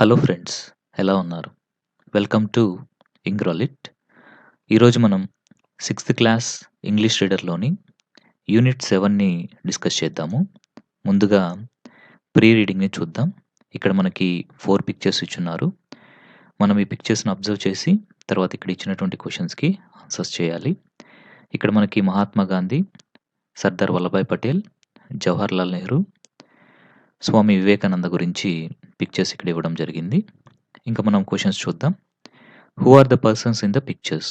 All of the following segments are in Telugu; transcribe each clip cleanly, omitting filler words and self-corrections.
హలో ఫ్రెండ్స్, ఎలా ఉన్నారు? వెల్కమ్ టు ఇంగ్రోలిట్. ఈరోజు మనం సిక్స్త్ క్లాస్ ఇంగ్లీష్ రీడర్లోని యూనిట్ 7ని డిస్కస్ చేద్దాము. ముందుగా ప్రీ రీడింగ్ని చూద్దాం. ఇక్కడ మనకి 4 పిక్చర్స్ ఇచ్చున్నారు. మనం ఈ పిక్చర్స్ని అబ్జర్వ్ చేసి తర్వాత ఇక్కడ ఇచ్చినటువంటి క్వశ్చన్స్కి ఆన్సర్స్ చేయాలి. ఇక్కడ మనకి మహాత్మా గాంధీ, సర్దార్ వల్లభాయ్ పటేల్, జవహర్ లాల్ నెహ్రూ, స్వామి వివేకానంద గురించి పిక్చర్స్ ఇక్కడ ఇవ్వడం జరిగింది. ఇంకా మనం క్వశ్చన్స్ చూద్దాం. Who are the persons in the pictures?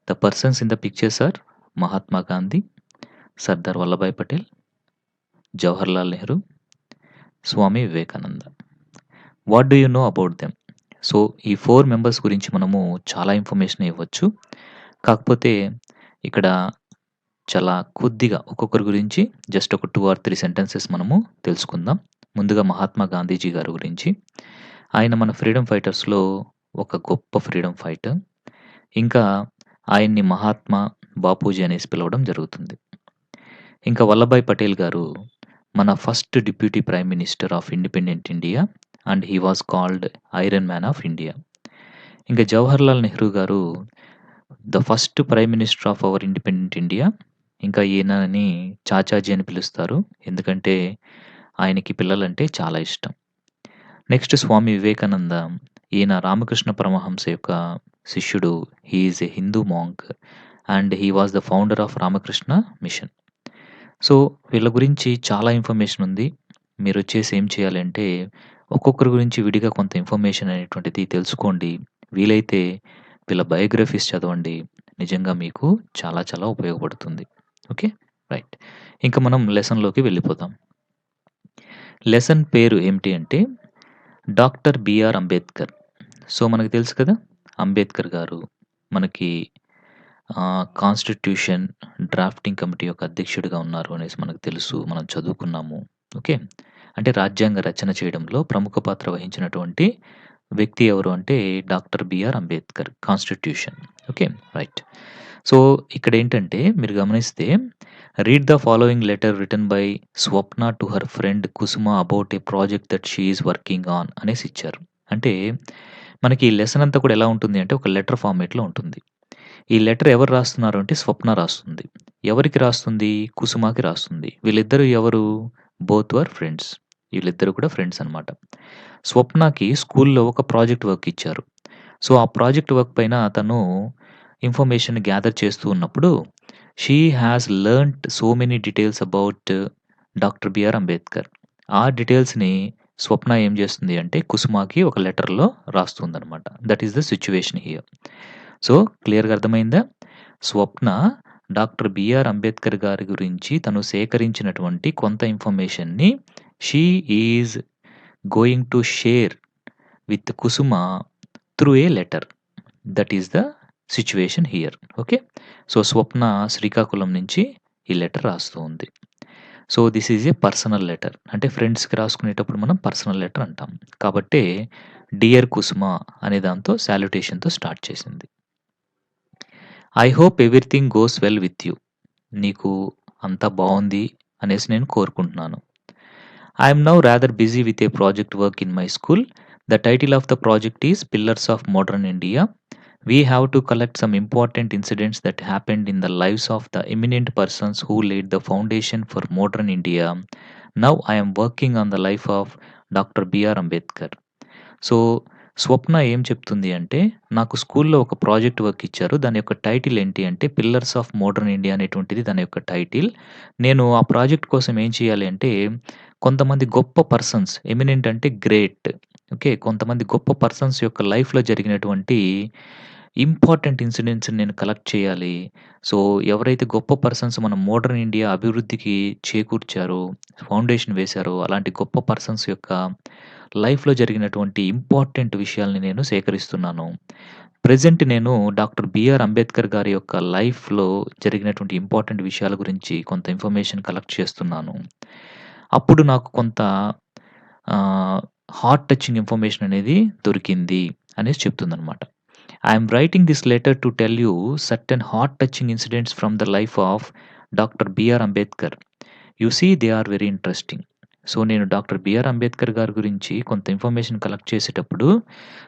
The persons in the pictures are Mahatma Gandhi, Sardar Vallabhbhai Patel, Jawaharlal Nehru, Swami Vivekananda. What do you know about them? So ఈ 4 మెంబర్స్ గురించి మనము చాలా ఇన్ఫర్మేషన్ ఇవ్వచ్చు. కాకపోతే ఇక్కడ చాలా కొద్దిగా ఒక్కొక్కరి గురించి జస్ట్ ఒక 2 or 3 సెంటెన్సెస్ మనము తెలుసుకుందాం. ముందుగా మహాత్మా గాంధీజీ గారి గురించి. ఆయన మన ఫ్రీడమ్ ఫైటర్స్‌లో ఒక గొప్ప ఫ్రీడమ్ ఫైటర్. ఇంకా ఆయన్ని మహాత్మా, బాపూజీ అనేసి పిలవడం జరుగుతుంది. ఇంకా వల్లభాయ్ పటేల్ గారు మన first deputy prime minister of independent India and he was called iron man of India. ఇంకా జవహర్ లాల్ నెహ్రూ గారు the first prime minister of our independent India. ఇంకా ఈయనని చాచాజీ అని పిలుస్తారు. ఎందుకంటే ఆయనకి పిల్లలంటే చాలా ఇష్టం. నెక్స్ట్ స్వామి వివేకానంద. ఈయన రామకృష్ణ పరమహంస యొక్క శిష్యుడు. He is a Hindu monk and he was the founder of Ramakrishna mission. So వీళ్ళ గురించి చాలా ఇన్ఫర్మేషన్ ఉంది. మీరు వచ్చేసి ఏం చేయాలంటే ఒక్కొక్కరి గురించి విడిగా కొంత ఇన్ఫర్మేషన్ అనేటువంటిది తెలుసుకోండి. వీలైతే వీళ్ళ బయోగ్రఫీస్ చదవండి. నిజంగా మీకు చాలా చాలా ఉపయోగపడుతుంది. Okay, right. ఇంకా మనం లెసన్‌లోకి వెళ్ళిపోదాం. లెసన్ పేరు ఏమిటి అంటే డాక్టర్ బిఆర్ అంబేద్కర్. సో మనకు తెలుసు కదా, అంబేద్కర్ గారు మనకి కాన్స్టిట్యూషన్ డ్రాఫ్టింగ్ కమిటీ యొక్క అధ్యక్షుడిగా ఉన్నారు అనేసి మనకు తెలుసు. మనం చదువుకున్నాము. ఓకే. అంటే రాజ్యాంగ రచన చేయడంలో ప్రముఖ పాత్ర వహించినటువంటి వ్యక్తి ఎవరు అంటే doctor BR Ambedkar. Constitution. Okay, right. So ఇక్కడేంటంటే మీరు గమనిస్తే read the following letter written by Swapna to her friend Kusuma about a project that she is working on అనేసి ఇచ్చారు. అంటే మనకి ఈ లెసన్ అంతా కూడా ఎలా ఉంటుంది అంటే ఒక లెటర్ ఫార్మేట్‌లో ఉంటుంది. ఈ లెటర్ ఎవరు రాస్తున్నారు అంటే స్వప్న రాస్తుంది. ఎవరికి రాస్తుంది? కుసుమకి రాస్తుంది. వీళ్ళిద్దరూ ఎవరు? Both were friends. వీళ్ళిద్దరూ కూడా ఫ్రెండ్స్ అన్నమాట. స్వప్నకి స్కూల్‌లో ఒక ప్రాజెక్ట్ వర్క్ ఇచ్చారు. సో ఆ ప్రాజెక్ట్ వర్క్ పైన తను ఇన్ఫర్మేషన్ గ్యాదర్ చేస్తూ ఉన్నప్పుడు she has learned so many details about doctor BR Ambedkar. ఆ డీటెయిల్స్‌ని స్వప్న ఏం చేస్తుంది అంటే కుసుమకి ఒక లెటర్‌లో రాస్తుందన్నమాట. That is the situation here. So క్లియర్‌గా అర్థమైందా? స్వప్న డాక్టర్ బిఆర్ అంబేద్కర్ గారి గురించి తను సేకరించినటువంటి కొంత ఇన్ఫర్మేషన్‌ని she is going to share with Kusuma through a letter. That is the situation here. Okay. So Swapna Srikakulam నుంచి ఈ లెటర్ రాస్తూ ఉంది. So this is a personal letter. అంటే ఫ్రెండ్స్‌కి రాసుకునేటప్పుడు మనం పర్సనల్ లెటర్ అంటాం. కాబట్టే డియర్ కుసుమ అనే దాంతో సాల్యుటేషన్‌తో స్టార్ట్ చేసింది. I hope everything goes well with you. నీకు అంతా బావుంది అనేసి నేను కోరుకుంటున్నాను. I am now rather busy with a project work in my school. The title of the project is pillars of modern India. We have to collect some important incidents that happened in the lives of the eminent persons who laid the foundation for modern India. Now I am working on the life of Dr. B.R. Ambedkar. So Swapna ఏం చెప్తుంది అంటే నాకు స్కూల్‌లో ఒక ప్రాజెక్ట్ వర్క్ ఇచ్చారు. దాని యొక్క టైటిల్ ఏంటి అంటే పిల్లర్స్ ఆఫ్ మోడర్న్ ఇండియా అనేటువంటిది దాని యొక్క టైటిల్. నేను ఆ ప్రాజెక్ట్ కోసం ఏం చేయాలి అంటే కొంతమంది గొప్ప పర్సన్స్, ఎమినెంట్ అంటే గ్రేట్. ఓకే. కొంతమంది గొప్ప పర్సన్స్ యొక్క లైఫ్‌లో జరిగినటువంటి ఇంపార్టెంట్ ఇన్సిడెంట్స్‌ని నేను కలెక్ట్ చేయాలి. సో ఎవరైతే గొప్ప పర్సన్స్ మన మోడర్న్ ఇండియా అభివృద్ధికి చేకూర్చారో, ఫౌండేషన్ వేశారో అలాంటి గొప్ప పర్సన్స్ యొక్క లైఫ్‌లో జరిగినటువంటి ఇంపార్టెంట్ విషయాల్ని నేను సేకరిస్తున్నాను. ప్రెజెంట్ నేను డాక్టర్ బిఆర్ అంబేద్కర్ గారి యొక్క లైఫ్‌లో జరిగినటువంటి ఇంపార్టెంట్ విషయాల గురించి కొంత ఇన్ఫర్మేషన్ కలెక్ట్ చేస్తున్నాను. అప్పుడు నాకు కొంత హార్ట్ టచింగ్ ఇన్ఫర్మేషన్ అనేది దొరికింది అనేసి చెప్తుందనమాట. I am writing this letter to tell you certain heart-touching incidents from the life of Dr. B.R. Ambedkar. You see, they are very interesting. So, నేను డాక్టర్ బిఆర్ అంబేద్కర్ గారి గురించి కొంత ఇన్ఫర్మేషన్ కలెక్ట్ చేసేటప్పుడు,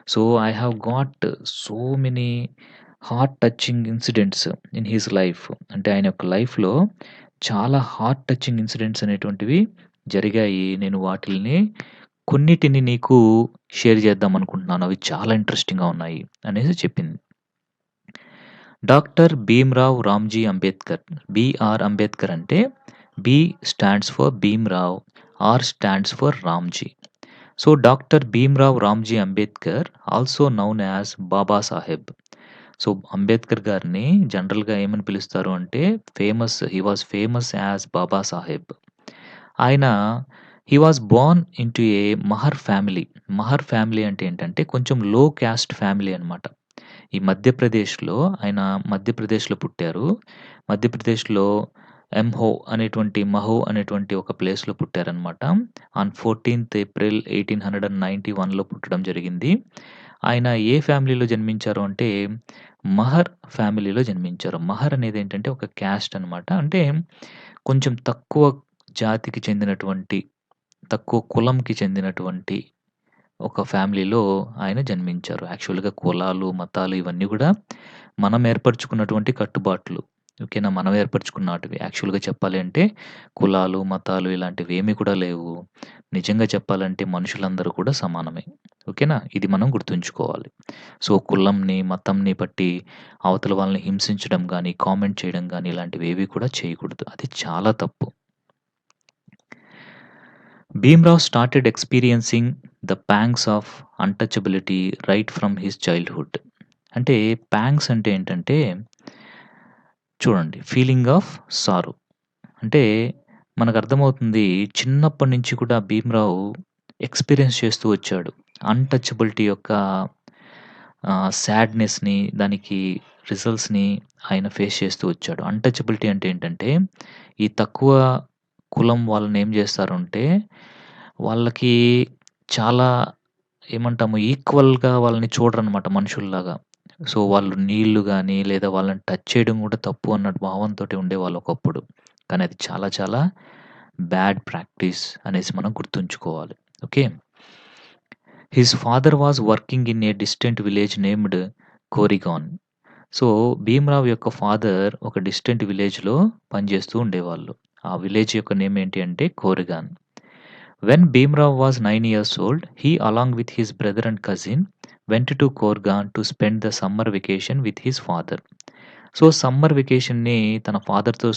so, I have got so many heart touching incidents in his life. అంటే ఆయన యొక్క లైఫ్‌లో చాలా హార్ట్ టచింగ్ ఇన్సిడెంట్స్ అనేటువంటివి జరిగాయి. నేను వాటిల్ని కొన్నిటిని నీకు షేర్ చేద్దామనుకుంటున్నాను. అవి చాలా ఇంట్రెస్టింగ్‌గా ఉన్నాయి అనేసి చెప్పింది. డాక్టర్ భీమ్‌రావ్ రామ్‌జీ అంబేద్కర్. బీఆర్ అంబేద్కర్ అంటే B stands for Bhimrao, R stands for Ramji. So, doctor Bhimrao Ramji Ambedkar also known as Baba Saheb. So, Ambedkar గారిని జనరల్‌గా ఏమని పిలుస్తారు అంటే he was famous as Baba Saheb. ఆయన he was born into a Mahar family. Mahar family అంటే ఏంటంటే కొంచెం లో క్యాస్ట్ ఫ్యామిలీ అన్నమాట. ఈ మధ్యప్రదేశ్‌లో పుట్టారు. మధ్యప్రదేశ్‌లో మహో అనేటువంటి ఒక ప్లేస్‌లో పుట్టారనమాట. ఆన్ 14థ్ ఏప్రిల్ 1891లో పుట్టడం జరిగింది. ఆయన ఏ ఫ్యామిలీలో జన్మించారు అంటే మహర్ ఫ్యామిలీలో జన్మించారు. మహర్ అనేదేంటంటే ఒక క్యాస్ట్ అనమాట. అంటే కొంచెం తక్కువ జాతికి చెందినటువంటి, తక్కువ కులంకి చెందినటువంటి ఒక ఫ్యామిలీలో ఆయన జన్మించారు. యాక్చువల్‌గా కులాలు, మతాలు ఇవన్నీ గూడా మనం ఏర్పరుచుకున్నటువంటి కట్టుబాట్లు. ఓకేనా? మనం ఏర్పరుచుకున్నాటివి. యాక్చువల్‌గా చెప్పాలి అంటే కులాలు, మతాలు ఇలాంటివేమీ కూడా లేవు. నిజంగా చెప్పాలంటే మనుషులందరూ కూడా సమానమే. ఓకేనా? ఇది మనం గుర్తుంచుకోవాలి. సో, కులంని, మతంని బట్టి అవతల వాళ్ళని హింసించడం గానీ, కామెంట్ చేయడం గానీ ఇలాంటివేవి కూడా చేయకూడదు. అది చాలా తప్పు. Bhimrao started experiencing the pangs of untouchability right from his childhood. అంటే పాంగ్స్ అంటే ఏంటంటే చూడండి ఫీలింగ్ ఆఫ్ సారో. అంటే మనకర్థమవుతుంది చిన్నప్పటి నుంచి కూడా భీమ్‌రావ్ ఎక్స్‌పీరియన్స్ చేస్తూ వచ్చాడు. అన్‌టచబిలిటీ యొక్క సాడ్‌నెస్‌ని, దానికి రిజల్ట్స్‌ని ఆయన ఫేస్ చేస్తూ వచ్చాడు. అన్‌టచబిలిటీ అంటే ఏంటంటే ఈ తక్కువ కులం వాళ్ళనేం జేస్తారంటే వాళ్ళకి చాలా ఏమంటాము ఈక్వల్‌గా వాళ్ళని చూడరనమాట మనుషుల్లాగా. సో, వాళ్ళు నీళ్ళు గాని, లేదా వాళ్ళని టచ్ చేయడం గూడా తప్పు అన్న భావంతోటి ఉండేవాళ్ళు ఒకప్పుడు. కానీ అది చాలా చాలా బ్యాడ్ ప్రాక్టీస్ అనేసి మనం గుర్తుంచుకోవాలి. Okay. His father was working in a distant village named Koregaon. So, Bhimrao యొక్క ఫాదర్ ఒక డిస్టెంట్ విలేజ్‌లో పనిచేస్తూ ఉండేవాళ్ళు. ఆ విలేజ్ యొక్క నేమ్ ఏంటి అంటే కోరిగాన్. When Bhimrao was 9 years old, he along with his brother and cousin went to Korgan to spend the summer vacation with his father. So, summer వెకేషన్‌ని తన ఫాదర్‌తో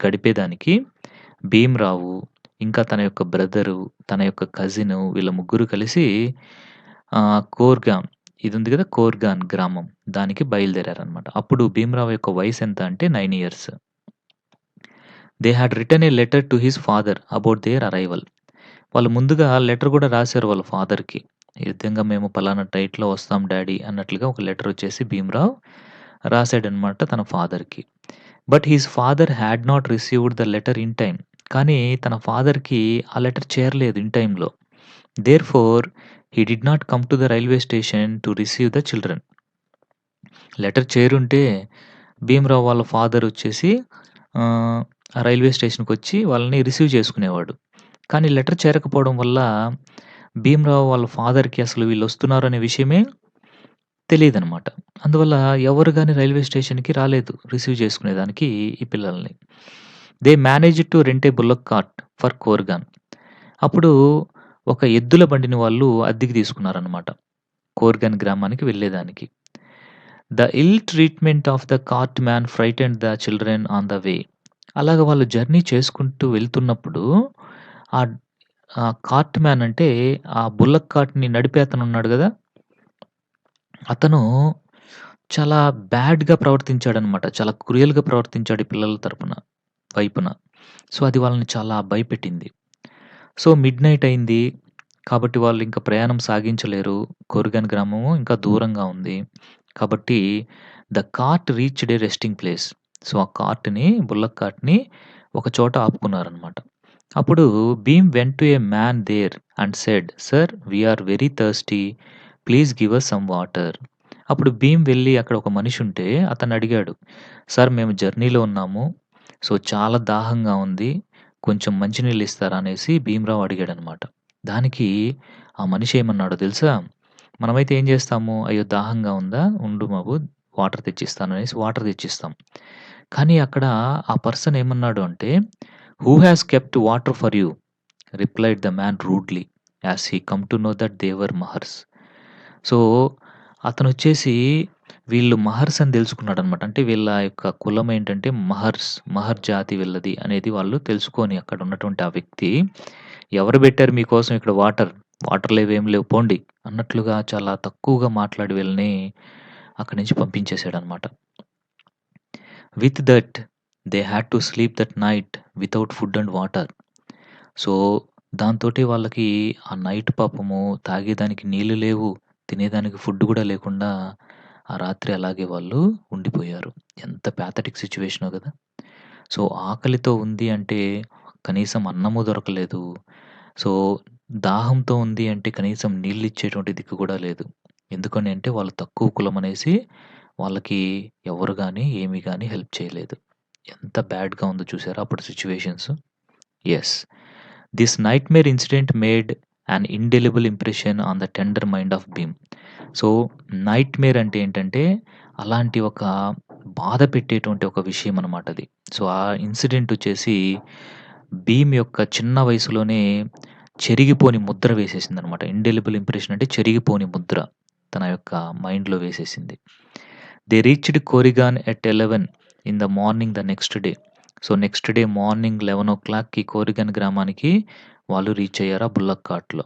గడిపేదానికి భీమ్‌రావు, ఇంకా తన యొక్క బ్రదరు, తన యొక్క కజిను వీళ్ళ ముగ్గురు కలిసి కోర్గాన్ ఇదుంది గదా! కోర్గాన్ గ్రామం దానికి బయలుదేరారనమాట. అప్పుడు భీమ్‌రావు యొక్క వయసెంత అంటే 9 years. They had written a letter to his father about their arrival. వాళ్ళు ముందుగా లెటర్ గూడా రాసారు వాళ్ళ ఫాదర్‌కి. ఈ విధంగా మేము పలానా డేట్‌లో వస్తాం డాడీ అన్నట్లుగా ఒక లెటర్ వచ్చేసి భీమ్‌రావ్ రాసాడనమాట తన ఫాదర్‌కి. But his father had not received the letter in time. కానీ తన ఫాదర్‌కి ఆ లెటర్ చేరలేదు ఇన్ టైమ్‌లో. Therefore he did not come to the railway station to receive the children. Letter చేరుంటే భీమ్‌రావ్ వాళ్ళ ఫాదర్ వచ్చేసి ఆ రైల్వే స్టేషన్‌కొచ్చి వాళ్ళని రిసీవ్ చేసుకునేవాడు. కానీ లెటర్ చేరకపోవడం వల్ల భీమ్‌రావ్ వాళ్ళ ఫాదర్‌కి అసలు వీళ్ళొస్తున్నారనే విషయమే తెలీదనమాట. అందువల్ల ఎవరు గాని రైల్వే స్టేషన్‌కి రాలేదు రిసీవ్ చేసుకునేదానికి ఈ పిల్లల్ని. They managed to rent a bullock cart for Koregaon. అప్పుడు ఒక ఎద్దుల బండిని వాళ్ళు అద్దెకి తీసుకున్నారనమాట. కోర్గాన్ గ్రామానికి వెళ్ళేదానికి. The ill treatment of the cart man frightened the children on the way. అలాగ వాళ్ళు జర్నీ చేసుకుంటూ వెళ్తున్నప్పుడు ఆహ్, కార్ట్ మ్యాన్ అంటే ఆ బుల్లక్ కార్ట్‌ని నడిపే అతనున్నాడు గదా! అతను చాలా బ్యాడ్‌గా ప్రవర్తించాడనమాట. చాలా క్రూయల్‌గా ప్రవర్తించాడు ఈ పిల్లల వైపున. సో, అది వాళ్ళని చాలా భయపెట్టింది. సో, మిడ్‌నైట్ అయింది. కాబట్టి వాళ్ళు ఇంకా ప్రయాణం సాగించలేరు. కొర్గాన్ గ్రామము ఇంకా దూరంగా ఉంది. కాబట్టి the cart reached a resting place. So, ఆ బుల్లక్ కార్ట్‌ని ఒక చోట ఆపుకున్నారనమాట. అప్పుడు Bhim went to a man there and said, "sir we are very thirsty. Please give us some water." అప్పుడు భీమ్ వెళ్లి అక్కడ ఒక మనిషుంటే అతన్నడిగాడు, "సార్ మేము జర్నీలో ఉన్నాము. సో, చాలా దాహంగా ఉంది. కొంచెం మంచినీళ్ళు ఇస్తారా అనేసి భీమరావు అడిగాడనమాట. దానికి ఆ మనిషి ఏమన్నాడో తెలుసా? మనమైతే ఏం చేస్తాము? అయ్యో! దాహంగా ఉందా? ఉండు బాబు వాటర్ తెచ్చిస్తాను అనేసి వాటర్ తెచ్చిస్తాం. కానీ అక్కడ ఆ పర్సన్ ఏమన్నాడు అంటే, "who has kept water for you?" Replied the man rudely as he came to know that they were Mahars. So, అతనొచ్చేసి వీళ్ళు మహర్స్ అని తెలుసుకున్నాడనమాట. అంటే వీళ్ళ యొక్క కులం ఏంటంటే మహర్స్. మహర్ జాతి వీళ్ళది అనేది వాళ్ళు తెలుసుకొని అక్కడ ఉన్నటువంటి ఆ వ్యక్తి, "ఎవరు పెట్టారు మీకోసం ఇక్కడ వాటర్? వాటర్ లేవు, ఏం లేవు పోండి" అన్నట్లుగా చాలా తక్కువగా మాట్లాడి వీళ్ళని అక్కడి నుంచి పంపించేసాడనమాట. With that they had to sleep that night without food and water. So, దాంతోటి వాళ్ళకి ఆ నైట్ పాపము తాగేదానికి నీళ్లు లేవు. తినేదానికి ఫుడ్ గూడా లేకుండా ఆ రాత్రి అలాగే వాళ్ళు ఉండిపోయారు. ఎంత పాథటిక్ సిట్యుయేషనో గదా! సో, ఆకలితో ఉంది అంటే కనీసం అన్నము దొరకలేదు. సో, దాహంతో ఉంది అంటే కనీసం నీళ్ళిచ్చేటువంటి దిక్కు గూడా లేదు. ఎందుకని అంటే వాళ్ళు తక్కువ కులమనేసి వాళ్ళకి ఎవరు గాని, ఏమి గాని హెల్ప్ చేయలేదు. ఎంత బ్యాడ్‌గా ఉందో చూసారా అప్పుడు situations? Yes. This nightmare incident made an indelible impression on the tender mind of Bhim. So, nightmare అంటే ఏంటంటే, అలాంటి ఒక బాధ పెట్టేటువంటి ఒక విషయం అనమాట అది. సో, ఆ ఇన్సిడెంట్ వచ్చేసి భీమ్ యొక్క చిన్న వయసులోనే చెరిగిపోని ముద్ర వేసేసిందనమాట. ఇండెలిబుల్ ఇంప్రెషన్ అంటే చెరిగిపోని ముద్ర తన యొక్క మైండ్‌లో వేసేసింది. They reached Koregaon at 11 in the morning the next day. So, next day morning 11:00కి కోరిగన్ గ్రామానికి వాళ్ళు రీచ్ అయ్యారు ఆ బుల్లక్ కార్ట్‌లో.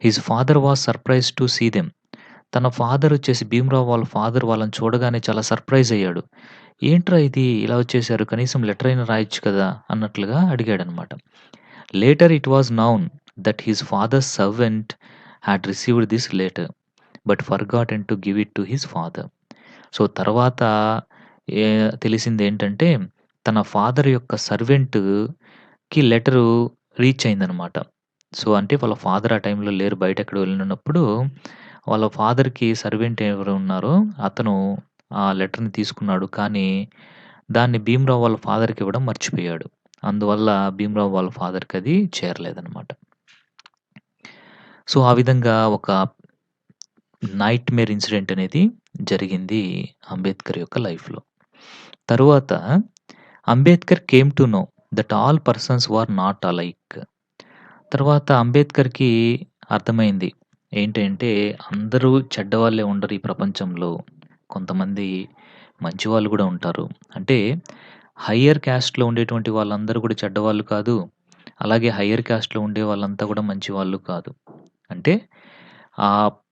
His father was surprised to see them. తన ఫాదర్ వచ్చేసి భీమరావు వాళ్ళ ఫాదర్ వాళ్ళని చూడగానే చాలా సర్ప్రైజ్ అయ్యాడు. ఏంట్రా ఇది ఇలా వచ్చేసారు కనీసం లెటర్ అయినా రాయొచ్చు కదా! అన్నట్లుగా అడిగాడనమాట. Later it was known that his father's servant had received this letter but forgotten to give it to his father. So, తర్వాత ఏ తెలిసిందేంటంటే తన ఫాదర్ యొక్క సర్వెంట్‌కి లెటరు రీచ్ అయిందనమాట. సో, అంటే వాళ్ళ ఫాదర్ ఆ టైంలో లేరు బయటెక్కడో వెళ్ళున్నప్పుడు వాళ్ళ ఫాదర్‌కి సర్వెంట్ ఎవరు ఉన్నారో అతను ఆ లెటర్‌ని తీసుకున్నాడు. కానీ దాన్ని భీమరావు వాళ్ళ ఫాదర్‌కి ఇవ్వడం మర్చిపోయాడు. అందువల్ల భీమరావు వాళ్ళ ఫాదర్‌కి అది చేరలేదనమాట. సో, ఆ విధంగా ఒక నైట్‌మేర్ ఇన్సిడెంట్ అనేది జరిగింది అంబేద్కర్ యొక్క లైఫ్‌లో. తరువాత Ambedkar came to know that all persons were not alike. తర్వాత అంబేద్కర్‌కి అర్థమైంది. ఏంటంటే అందరూ చెడ్డవాళ్ళే ఉండరు ఈ ప్రపంచంలో. కొంతమంది మంచివాళ్ళు గూడా ఉంటారు. అంటే హయ్యర్ క్యాస్ట్‌లో ఉండేటువంటి వాళ్ళందరూ గూడా చెడ్డవాళ్ళు కాదు. అలాగే హయ్యర్ క్యాస్ట్‌లో ఉండే వాళ్ళంతా గూడా మంచివాళ్ళు కాదు. అంటే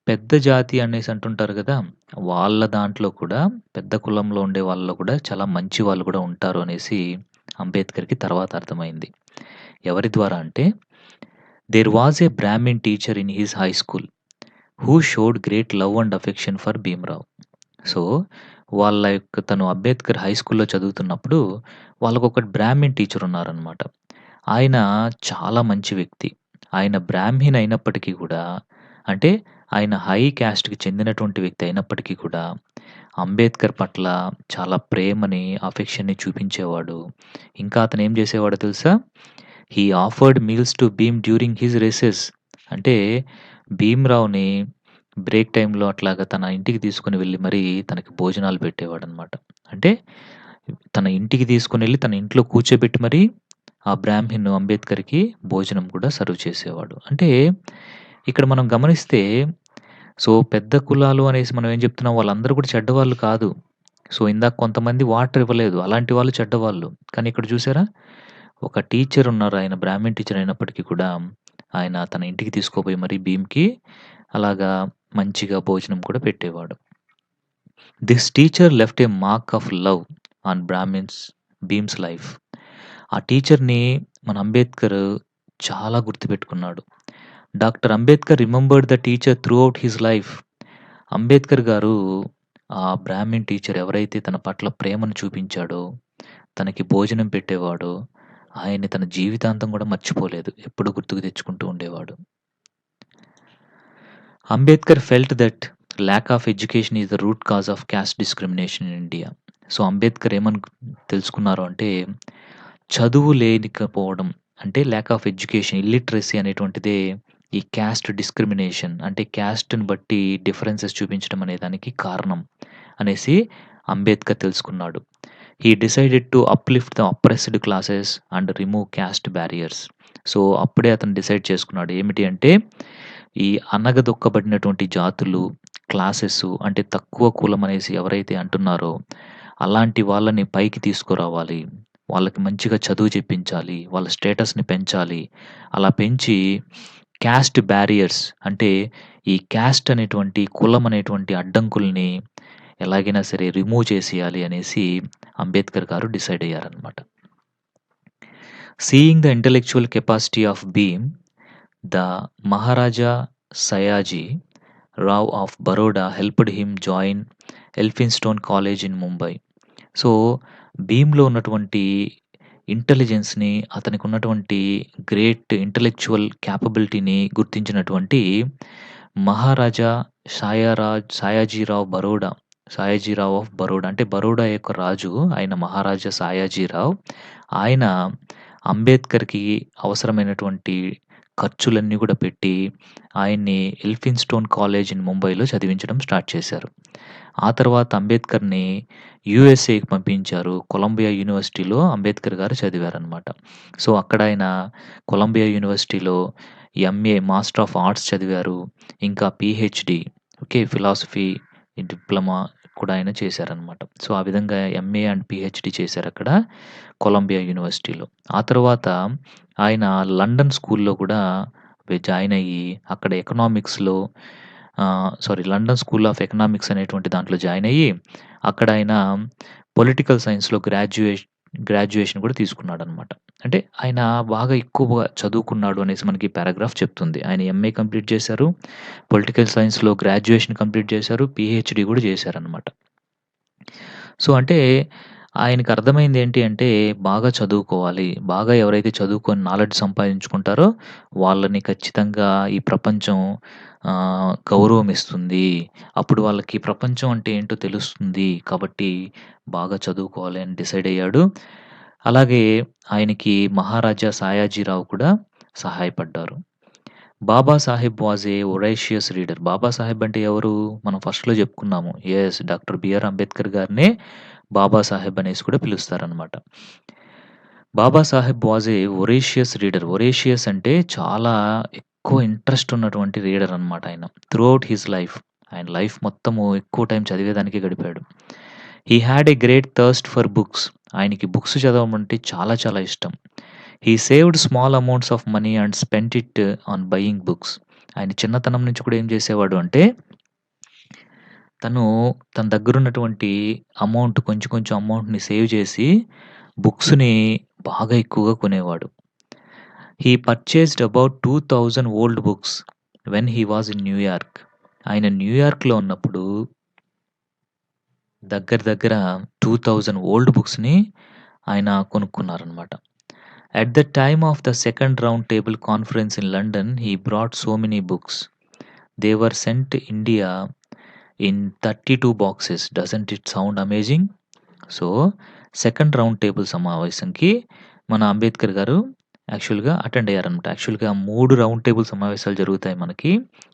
పెద్ద జాతి అనేసి అంటుంటారు గదా! వాళ్ళ దాంట్లో కూడా పెద్ద కులంలో ఉండే వాళ్ళలో కూడా చాలా మంచి వాళ్ళు కూడా ఉంటారు అనేసి అంబేద్కర్‌కి తర్వాత అర్థమైంది. ఎవరి ద్వారా అంటే there was a Brahmin teacher in his high school who showed great love and affection for Bhimrao. So, వాళ్ళ యొక్క తను అంబేద్కర్ హై స్కూల్‌లో చదువుతున్నప్పుడు వాళ్ళకొక బ్రాహ్మిన్ టీచర్ ఉన్నారనమాట. ఆయన చాలా మంచి వ్యక్తి. ఆయన బ్రాహ్మిన్ అయినప్పటికీ కూడా అంటే ఆయన హై క్యాస్ట్‌కి చెందినటువంటి వ్యక్తి అయినప్పటికీ కూడా అంబేద్కర్ పట్ల చాలా ప్రేమని, అఫెక్షన్‌ని చూపించేవాడు. ఇంకా అతను ఏం చేసేవాడో తెలుసా? He offered meals to Bhim during his recess. అంటే భీమ్‌రావ్‌ని బ్రేక్ టైమ్‌లో అట్లాగా తన ఇంటికి తీసుకొని వెళ్లి మరీ తనకి భోజనాలు పెట్టేవాడనమాట. అంటే తన ఇంటికి తీసుకొనెళ్లి తన ఇంట్లో కూర్చోబెట్టి మరీ ఆ బ్రాహ్మిన్ అంబేద్కర్‌కి భోజనం కూడా సర్వ్ చేసేవాడు. అంటే ఇక్కడ మనం గమనిస్తే సో, పెద్ద కులాలు అనేసి మనం ఏం చెప్తున్నాం వాళ్ళందరూ కూడా చెడ్డవాళ్ళు కాదు. సో, ఇందాక కొంతమంది వాటర్ ఇవ్వలేదు. అలాంటి వాళ్ళు చెడ్డవాళ్ళు. కానీ ఇక్కడ చూసారా? ఒక టీచర్ ఉన్నారు. ఆయన బ్రాహ్మిన్ టీచర్ అయినప్పటికీ కూడా ఆయన తన ఇంటికి తీసుకుపోయి మరి భీమ్‌కి అలాగా మంచిగా భోజనం కూడా పెట్టేవాడు. This teacher left a mark of love on Bhim's life. ఆ టీచర్‌ని మన అంబేద్కర్ చాలా గుర్తుపెట్టుకున్నాడు. Doctor Ambedkar remembered the teacher throughout his life. Ambedkar garu ఆ బ్రాహ్మిన్ టీచర్ ఎవరైతే తన పట్ల ప్రేమను చూపించాడో, తనకి భోజనం పెట్టేవాడో, ఆయన్ని తన జీవితాంతం కూడా మర్చిపోలేదు. ఎప్పుడు గుర్తుకు తెచ్చుకుంటూ ఉండేవాడు. Ambedkar felt that lack of education is the root cause of caste discrimination in India. So, Ambedkar ఏమని తెలుసుకున్నారు అంటే, చదువు లేకపోవడం అంటే ల్యాక్ ఆఫ్ ఎడ్యుకేషన్, ఇల్లిటరసీ అనేటువంటిదే ఈ క్యాస్ట్ డిస్క్రిమినేషన్ అంటే క్యాస్ట్‌ని బట్టి డిఫరెన్సెస్ చూపించడం అనే దానికి కారణం అనేసి అంబేద్కర్ తెలుసుకున్నాడు. He decided to uplift the oppressed classes and remove caste barriers. So, అప్పుడే అతను డిసైడ్ చేసుకున్నాడు. ఏమిటి అంటే, ఈ అణగదొక్కబడినటువంటి జాతులు, క్లాసెసు అంటే తక్కువ కులం అనేసి ఎవరైతే అంటున్నారో, అలాంటి వాళ్ళని పైకి తీసుకురావాలి. వాళ్ళకి మంచిగా చదువు చెప్పించాలి. వాళ్ళ స్టేటస్‌ని పెంచాలి. అలా పెంచి క్యాస్ట్ బ్యారియర్స్ అంటే ఈ క్యాస్ట్ అనేటువంటి, కులం అనేటువంటి అడ్డంకుల్ని ఎలాగైనా సరే రిమూవ్ చేసేయాలి అనేసి అంబేద్కర్ గారు డిసైడ్ అయ్యారనమాట. Seeing the intellectual capacity of Bhim, the Maharaja Sayaji Rao of Baroda helped him join Elphinstone college in Mumbai. So, భీమ్‌లో ఉన్నటువంటి ఇంటెలిజెన్స్‌ని, అతనికున్నటువంటి గ్రేట్ ఇంటెలెక్చువల్ కేపబిలిటీని గుర్తించినటువంటి మహారాజా సాయాజీరావ్ ఆఫ్ బరోడా అంటే బరోడా యొక్క రాజు ఆయన మహారాజా సాయాజీరావ్. ఆయన అంబేద్కర్‌కి అవసరమైనటువంటి ఖర్చులన్నీ గూడా పెట్టి, ఆయన్ని ఎల్ఫిన్‌స్టోన్ కాలేజ్ ఇన్ ముంబైలో చదివించడం స్టార్ట్ చేశారు. ఆ తర్వాత అంబేద్కర్‌ని యూఎస్ఏకి పంపించారు. కొలంబియా యూనివర్సిటీలో అంబేద్కర్ గారు చదివారనమాట. సో, అక్కడ ఆయన కొలంబియా యూనివర్సిటీలో ఎంఏ మాస్టర్ ఆఫ్ ఆర్ట్స్ చదివారు. ఇంకా పీహెచ్‌డీ ఫిలాసఫీ డిప్లొమా కూడా ఆయన చేశారనమాట. సో, ఆ విధంగా ఎంఏ అండ్ పీహెచ్‌డీ చేశారక్కడ కొలంబియా యూనివర్సిటీలో. ఆ తర్వాత ఆయన లండన్ స్కూల్‌లో కూడా జాయిన్ అయ్యి అక్కడ లండన్ స్కూల్ ఆఫ్ ఎకనామిక్స్ అనేటువంటి దాంట్లో జాయిన్ అయ్యి, అక్కడ ఆయన పొలిటికల్ సైన్స్‌లో గ్రాడ్యుయేషన్ కూడా తీసుకున్నాడనమాట. అంటే ఆయన బాగా ఎక్కువగా చదువుకున్నాడు అనేసి మనకి పారాగ్రాఫ్ చెప్తుంది. ఆయన ఎంఏ కంప్లీట్ చేశారు. పొలిటికల్ సైన్స్‌లో గ్రాడ్యుయేషన్ కంప్లీట్ చేశారు. పీహెచ్‌డీ కూడా చేశారనమాట. సో, అంటే ఆయనకి అర్థమైంది ఏంటి అంటే బాగా చదువుకోవాలి. బాగా ఎవరైతే చదువుకొని నాలెడ్జ్ సంపాదించుకుంటారో వాళ్ళని ఖచ్చితంగా ఈ ప్రపంచం గౌరవం ఇస్తుంది. అప్పుడు వాళ్ళకి ప్రపంచం అంటే ఏంటో తెలుస్తుంది. కాబట్టి బాగా చదువుకోవాలి అని డిసైడ్ అయ్యాడు. అలాగే ఆయనకి మహారాజా సాయాజీరావు కూడా సహాయపడ్డారు. Babasaheb was a voracious reader. Babasaheb అంటే ఎవరు? మనం ఫస్ట్‌లో చెప్పుకున్నాము. యెస్. డాక్టర్ బిఆర్ అంబేద్కర్ గారినే బాబాసాహెబ్ అనేసి కూడా పిలుస్తారనమాట. Babasaheb was a voracious reader. Voracious అంటే చాలా ఎక్కువ ఇంట్రెస్ట్ ఉన్నటువంటి రీడర్ అనమాట ఆయన. Throughout his life. ఆయన లైఫ్ మొత్తము ఎక్కువ టైం చదివేదానికే గడిపాడు. He had a great thirst for books. ఆయనకి బుక్స్ చదవడం అంటే చాలా చాలా ఇష్టం. He saved small amounts of money and spent it on buying books. ఆయన చిన్నతనం నుంచి కూడా ఏం చేసేవాడు అంటే, తను తన దగ్గరున్నటువంటి అమౌంట్ కొంచెం కొంచెం అమౌంట్‌ని సేవ్ చేసి, బుక్స్‌ని బాగా ఎక్కువగా కొనేవాడు. He purchased about 2000 old books when he was in New York. ఆయన న్యూయార్క్‌లో ఉన్నప్పుడు దగ్గర దగ్గర 2000 ఓల్డ్ బుక్స్‌ని ఆయన కొనుక్కున్నారనమాట. At the time of the second round table conference in London, he brought so many books. They were sent to India in 32 boxes. Doesn't it sound amazing? So, second round table సమావేశంకి మన అంబేద్కర్ గారు యాక్చువల్‌గా అటెండ్ అయ్యారనమాట. యాక్చువల్‌గా 3 రౌండ్ టేబుల్ సమావేశాలు జరుగుతాయి మనకి.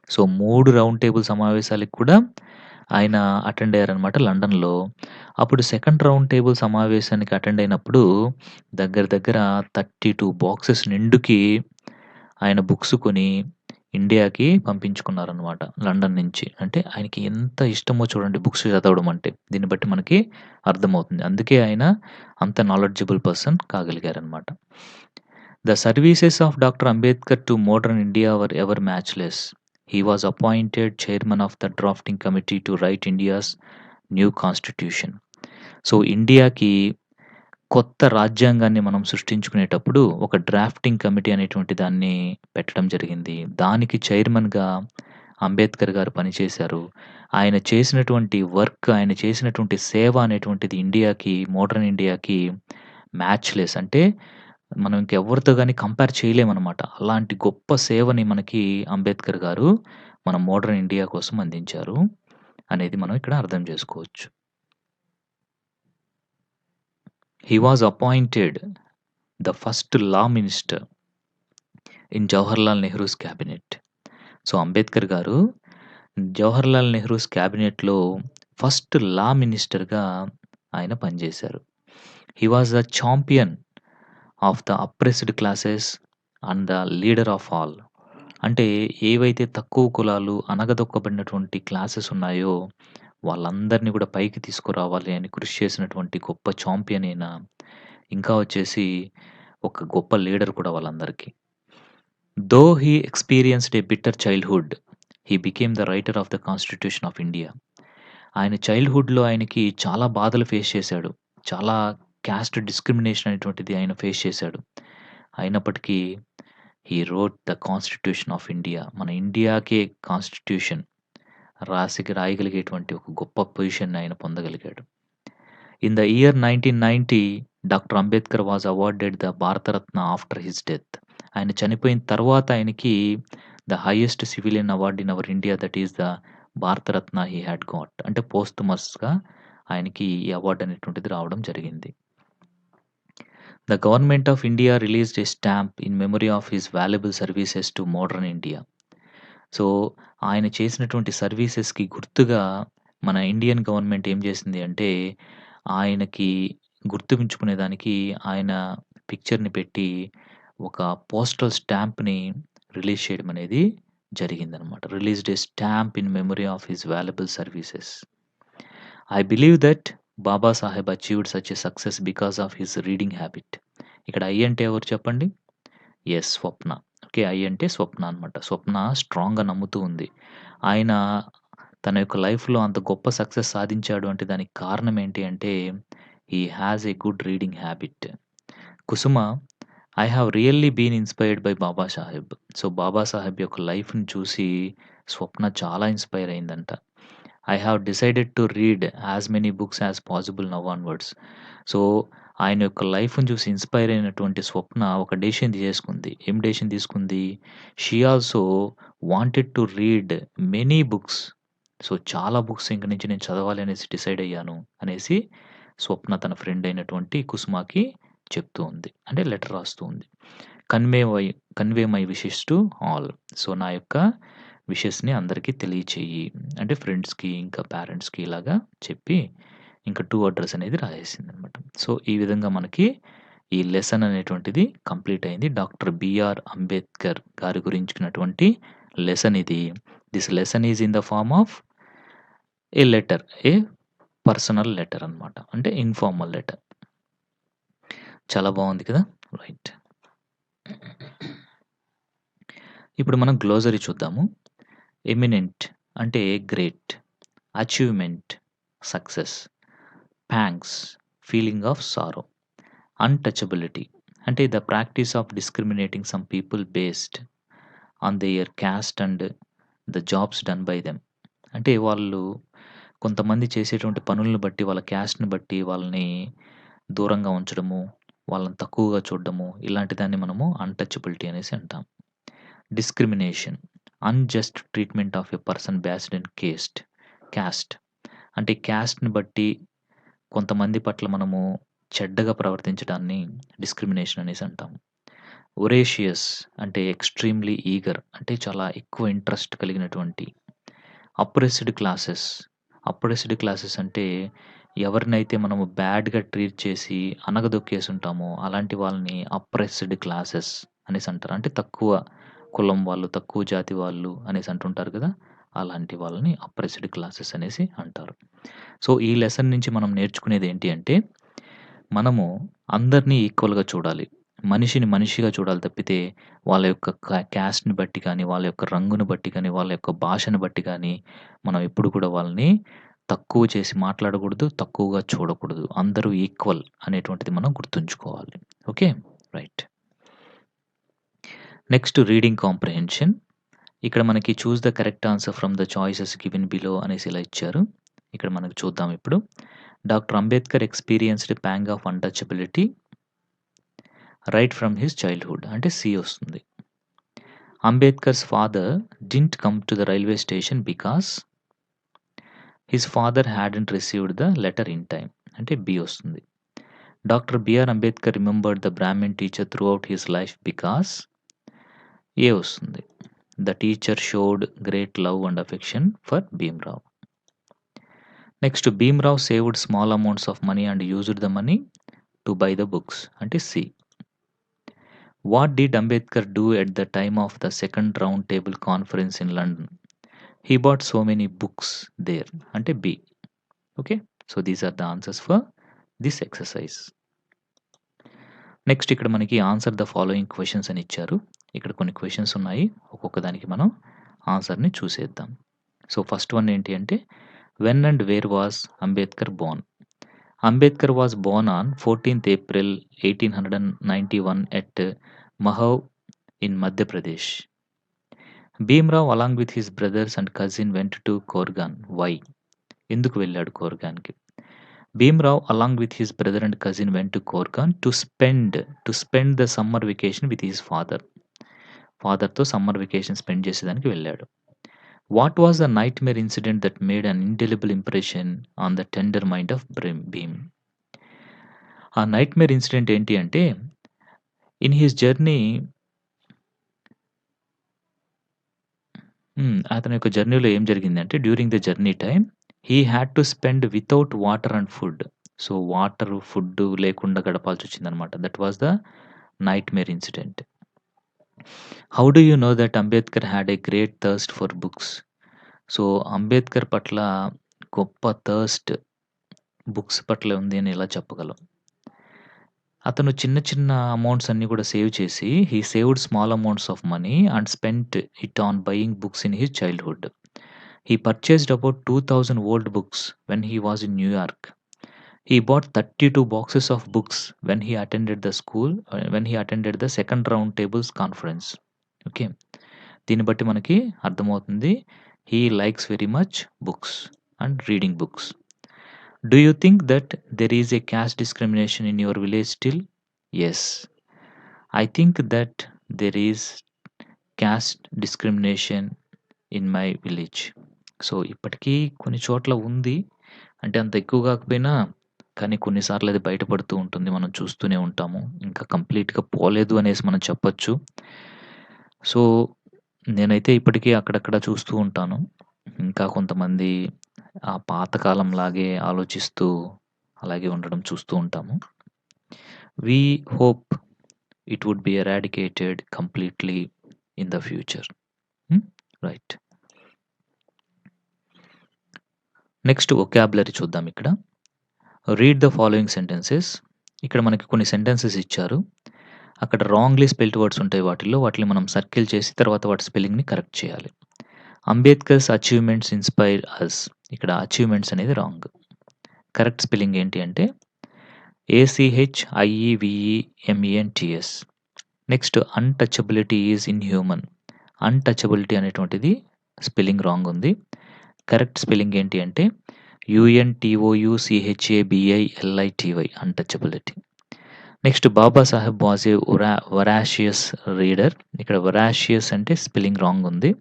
సో, 3 రౌండ్ టేబుల్ సమావేశాలకి కూడా ఆయన అటెండ్ అయ్యారనమాట లండన్‌లో. అప్పుడు సెకండ్ రౌండ్ టేబుల్ సమావేశానికి అటెండ్ అయినప్పుడు దగ్గర దగ్గర 32 బాక్సెస్ నిండుకి ఆయన బుక్స్ కొని ఇండియాకి పంపించుకున్నారనమాట లండన్ నుంచి. అంటే ఆయనకి ఎంత ఇష్టమో చూడండి బుక్స్ చదవడం అంటే. దీన్ని బట్టి మనకి అర్థమవుతుంది. అందుకే ఆయన అంత నాలెడ్జబుల్ పర్సన్ కాగలిగారనమాట. The services of Dr. Ambedkar to modern India were ever matchless. He was appointed chairman of the drafting committee to write India's new constitution. So, ఇండియాకి కొత్త రాజ్యాంగాన్ని మనం సృష్టించుకునేటప్పుడు ఒక డ్రాఫ్టింగ్ కమిటీ అనేటువంటి దాన్ని పెట్టడం జరిగింది. దానికి చైర్మన్‌గా అంబేద్కర్ గారు పనిచేశారు. ఆయన చేసినటువంటి వర్క్, ఆయన చేసినటువంటి సేవ అనేటువంటిది ఇండియాకి, మోడర్న్ ఇండియాకి మ్యాచ్‌లెస్. అంటే మనం ఇంకెవరితో గాని కంపేర్ చేయలేమనమాట. అలాంటి గొప్ప సేవని మనకి అంబేద్కర్ గారు మన మోడర్న్ ఇండియా కోసం అందించారు అనేది మనం ఇక్కడ అర్థం చేసుకోవచ్చు. He was appointed the first law minister in Jawaharlal Nehru's cabinet. So, Ambedkar గారు జవహర్లాల్ నెహ్రూస్ క్యాబినెట్‌లో ఫస్ట్ లా మినిస్టర్‌గా ఆయన పనిజేశారు. He was the champion of the oppressed classes and the leader of all. అంటే ఏవైతే తక్కువ కులాలు, అణగదొక్కబడినటువంటి క్లాసెస్ ఉన్నాయో, వాళ్ళందరిని కూడా పైకి తీసుకురావాలి అని కృషి చేసినటువంటి గొప్ప చాంపియన్ ఈయన. ఇంకా వచ్చేసి ఒక గొప్ప లీడర్ కూడా వాళ్ళందరికీ. Though he experienced a bitter childhood, he became the writer of the constitution of India. ఆయన చైల్డ్‌హుడ్‌లో ఆయనకి చాలా బాధలు ఫేస్ చేశాడు. చాలా క్యాస్ట్ డిస్క్రిమినేషన్ అనేటువంటిది ఆయన ఫేస్ చేశాడు. అయినప్పటికీ he wrote the constitution of India. మన ఇండియాకే కాన్స్టిట్యూషన్ రాయగలిగేటువంటి ఒక గొప్ప పొజిషన్‌ని ఆయన పొందగలిగాడు. In the year 1990 doctor Ambedkar was awarded the Bharat Ratna after his death. ఆయన చనిపోయిన తర్వాత ఆయనకి the highest civilian award in our India, that is the Bharat Ratna he had got. అంటే పోస్ట్‌మస్‌గా ఆయనకి ఈ అవార్డ్ అనేటువంటిది రావడం జరిగింది. The government of India released a stamp in memory of his valuable services to modern India. So, ఆయన చేసినటువంటి సర్వీసెస్‌కి గుర్తుగా మన ఇండియన్ గవర్నమెంట్ ఏం చేసింది అంటే, ఆయనకి గుర్తుంచుకునేదానికి ఆయన పిక్చర్‌ని పెట్టి ఒక పోస్టల్ స్టాంప్‌ని రిలీజ్ చేయడం అనేది జరిగిందనమాట. Released a stamp in memory of his valuable services. I believe that Baba Saheb achieved such a success because of his reading habit. ఇక్కడ ఐ అంటే ఎవరు చెప్పండి? Yes, Swapna. ఓకే. ఐ అంటే స్వప్న అనమాట. స్వప్న స్ట్రాంగ్‌గా నమ్ముతూ ఉంది. ఆయన తన యొక్క లైఫ్‌లో అంత గొప్ప సక్సెస్ సాధించాడు అంటే దానికి కారణం ఏంటి అంటే, he has a good reading habit. Kusuma, I have really been inspired by Baba Saheb. So, Baba Saheb యొక్క లైఫ్‌ని చూసి స్వప్న చాలా ఇన్‌స్పైర్ అయిందంట. I have decided to read as many books as possible now onwards. So, ఆయన యొక్క లైఫ్‌ని చూసి ఇన్‌స్పైర్ అయినటువంటి స్వప్న ఒక డెసిషన్ తీసేసుకుంది. ఏం డెసిషన్ తీసుకుంది? She also wanted to read many books. So, చాలా బుక్స్ ఇంక నుంచి నేను చదవాలి అనేసి డిసైడ్ అయ్యాను అనేసి స్వప్న తన ఫ్రెండ్ అయినటువంటి కుసుమకి చెప్తూ ఉంది. అంటే లెటర్ రాస్తూ ఉంది. Convey why convey my wishes to all. So, నా యొక్క విషెస్‌ని అందరికీ తెలియచేయి. అంటే ఫ్రెండ్స్‌కి, ఇంకా పేరెంట్స్‌కి ఇలాగా చెప్పి ఇంకా టు అడ్రెస్ అనేది రాసేసిందనమాట. సో, ఈ విధంగా మనకి ఈ లెసన్ అనేటువంటిది కంప్లీట్ అయింది. డాక్టర్ బిఆర్ అంబేద్కర్ గారి గురించినటువంటి లెసన్ ఇది. This lesson is in the form of a letter, a personal letter అనమాట. అంటే ఇన్ఫార్మల్ లెటర్. చాలా బావుంది కదా! రైట్. ఇప్పుడు మనం గ్లోసరీ చూద్దాము. ఎమినెంట్ అంటే great, achievement success, pangs feeling of sorrow, untouchability అంటే the practice of discriminating some people based on their caste and the jobs done by them. అంటే వాళ్ళు కొంతమంది చేసేటువంటి పనులను బట్టి, వాళ్ళ క్యాస్ట్‌ని బట్టి వాళ్ళని దూరంగా ఉంచడము, వాళ్ళని తక్కువగా చూడడము, ఇలాంటి దాన్ని మనము అన్‌టచబిలిటీ అనేసి అంటాం. Discrimination, unjust treatment of a person based in caste అంటే క్యాస్ట్‌ని బట్టి కొంతమంది పట్ల మనము చెడ్డగా ప్రవర్తించడాన్ని డిస్క్రిమినేషన్ అనేసి అంటాం. ఒరేషియస్ అంటే ఎక్స్‌ట్రీమ్‌లీ ఈగర్ అంటే చాలా ఎక్కువ ఇంట్రెస్ట్ కలిగినటువంటి. అప్రెస్డ్ క్లాసెస్ అంటే ఎవరినైతే మనము బ్యాడ్‌గా ట్రీట్ చేసి అణగదొక్కేసి ఉంటామో అలాంటి వాళ్ళని అప్రెస్డ్ క్లాసెస్ అనేసి అంటారు. అంటే తక్కువ కులం వాళ్ళు, తక్కువ జాతి వాళ్ళు అనేసి అంటుంటారు కదా! అలాంటి వాళ్ళని అప్రెస్డ్ క్లాసెస్ అనేసి అంటారు. సో, ఈ లెసన్ నుంచి మనం నేర్చుకునేది ఏంటి అంటే, మనము అందరిని ఈక్వల్‌గా చూడాలి. మనిషిని మనిషిగా చూడాలి తప్పితే, వాళ్ళ యొక్క క్యాస్ట్‌ని బట్టి కానీ, వాళ్ళ యొక్క రంగుని బట్టి కానీ, వాళ్ళ యొక్క భాషను బట్టి కానీ, మనం ఎప్పుడు కూడా వాళ్ళని తక్కువ చేసి మాట్లాడకూడదు, తక్కువగా చూడకూడదు. అందరూ ఈక్వల్ అనేటువంటిది మనం గుర్తుంచుకోవాలి. Okay. Right. Next reading comprehension. ఇక్కడ మనకి choose the correct answer from the choices given below అనేసి ఇలా ఇచ్చారు. ఇక్కడ మనకు చూద్దాం ఇప్పుడు. Doctor Ambedkar experienced pang of untouchability right from his childhood అంటే సి వస్తుంది. Ambedkar's father didn't come to the railway station because his father hadn't received the letter in time అంటే బి వస్తుంది. Doctor BR Ambedkar remembered the Brahmin teacher throughout his life because A వస్తుంది. The teacher showed great love and affection for Bhimrao. Next Bhimrao saved small amounts of money and used the money to buy the books అంటే C. What did Ambedkar do at the time of the second round table conference in London? He bought so many books there అంటే B. Okay. So these are the answers for this exercise. Next ఇక్కడ మనకి ఆన్సర్ ద ఫాలోయింగ్ క్వెషన్స్ అని ఇచ్చారు. ఇక్కడ కొన్ని క్వెషన్స్ ఉన్నాయి. ఒక్కొక్క దానికి మనం ఆన్సర్‌ని చూసేద్దాం. సో ఫస్ట్ వన్ ఏంటి అంటే when and where was Ambedkar born? Ambedkar was born on 14th April 1891 at Mahau in Madhya Pradesh. Bhimrao along with his brothers and cousin went to Koregaon. Why? ఎందుకు వెళ్ళాడు కోర్గాన్‌కి? Bhimrao along with his brother and cousin went to Koregaon to spend the summer vacation with his father. ఫాదర్‌తో సమ్మర్ వెకేషన్ స్పెండ్ చేసేదానికి వెళ్ళాడు. What was the nightmare incident that made an indelible impression on the tender mind of Bhim? ఆ నైట్‌మేర్ ఇన్సిడెంట్ ఏంటి అంటే ఇన్ హిస్ జర్నీ అతని యొక్క జర్నీలో ఏం జరిగిందంటే during the journey time he had to spend without water and food. So water, food లేకుండా గడపాల్సొచ్చిందనమాట. That was the nightmare incident. How do you know that Ambedkar had a great thirst for books? So Ambedkar పట్ల గొప్ప థర్స్ట్ బుక్స్ పట్ల ఉంది అని ఎలా చెప్పగలం? అతను చిన్న చిన్న అమౌంట్స్ అన్నీ కూడా సేవ్ చేసి he saved small amounts of money and spent it on buying books in his childhood. He purchased about 2,000 old books when he was in New York. He bought 32 boxes of books when he attended the second round tables conference. Okay. దీన్ని బట్టి మనకి అర్థమవుతుంది he likes very much books and reading books. Do you think that there is a caste discrimination in your village still? Yes. I think that there is caste discrimination in my village. So ఇప్పటికీ కొన్ని చోట్ల ఉంది. అంటే అంత ఎక్కువ కాకపోయినా కానీ కొన్నిసార్లు అది బయటపడుతూ ఉంటుంది. మనం చూస్తూనే ఉంటాము. ఇంకా కంప్లీట్‌గా పోలేదు అనేసి మనం చెప్పొచ్చు. సో నేనైతే ఇప్పటికీ అక్కడక్కడ చూస్తూ ఉంటాను. ఇంకా కొంతమంది ఆ పాతకాలంలాగే ఆలోచిస్తూ అలాగే ఉండడం చూస్తూ ఉంటాము. We hope it would be eradicated completely in the future. Right. Next vocabulary చూద్దాం ఇక్కడ. Read the following sentences. ఇక్కడ మనకి కొన్ని సెంటెన్సెస్ ఇచ్చారు. అక్కడ రాంగ్‌లీ స్పెల్డ్ వర్డ్స్ ఉంటాయి వాటిని మనం సర్కిల్ చేసి తర్వాత వాటి స్పెల్లింగ్‌ని కరెక్ట్ చేయాలి. Ambedkar's achievements inspire us. ఇక్కడ అచీవ్‌మెంట్స్ అనేది రాంగ్. కరెక్ట్ స్పెల్లింగ్ ఏంటి అంటే ACHIEVEMENTS. Next untouchability is inhuman. Untouchability అనేటువంటిది స్పెల్లింగ్ రాంగ్ ఉంది. కరెక్ట్ స్పెల్లింగ్ ఏంటి అంటే UNTOUCHABILITY untouchability. Next Babasaheb was a voracious reader. ఇక్కడ వొరాషియస్ అంటే స్పెల్లింగ్ రాంగ్ ఉంది.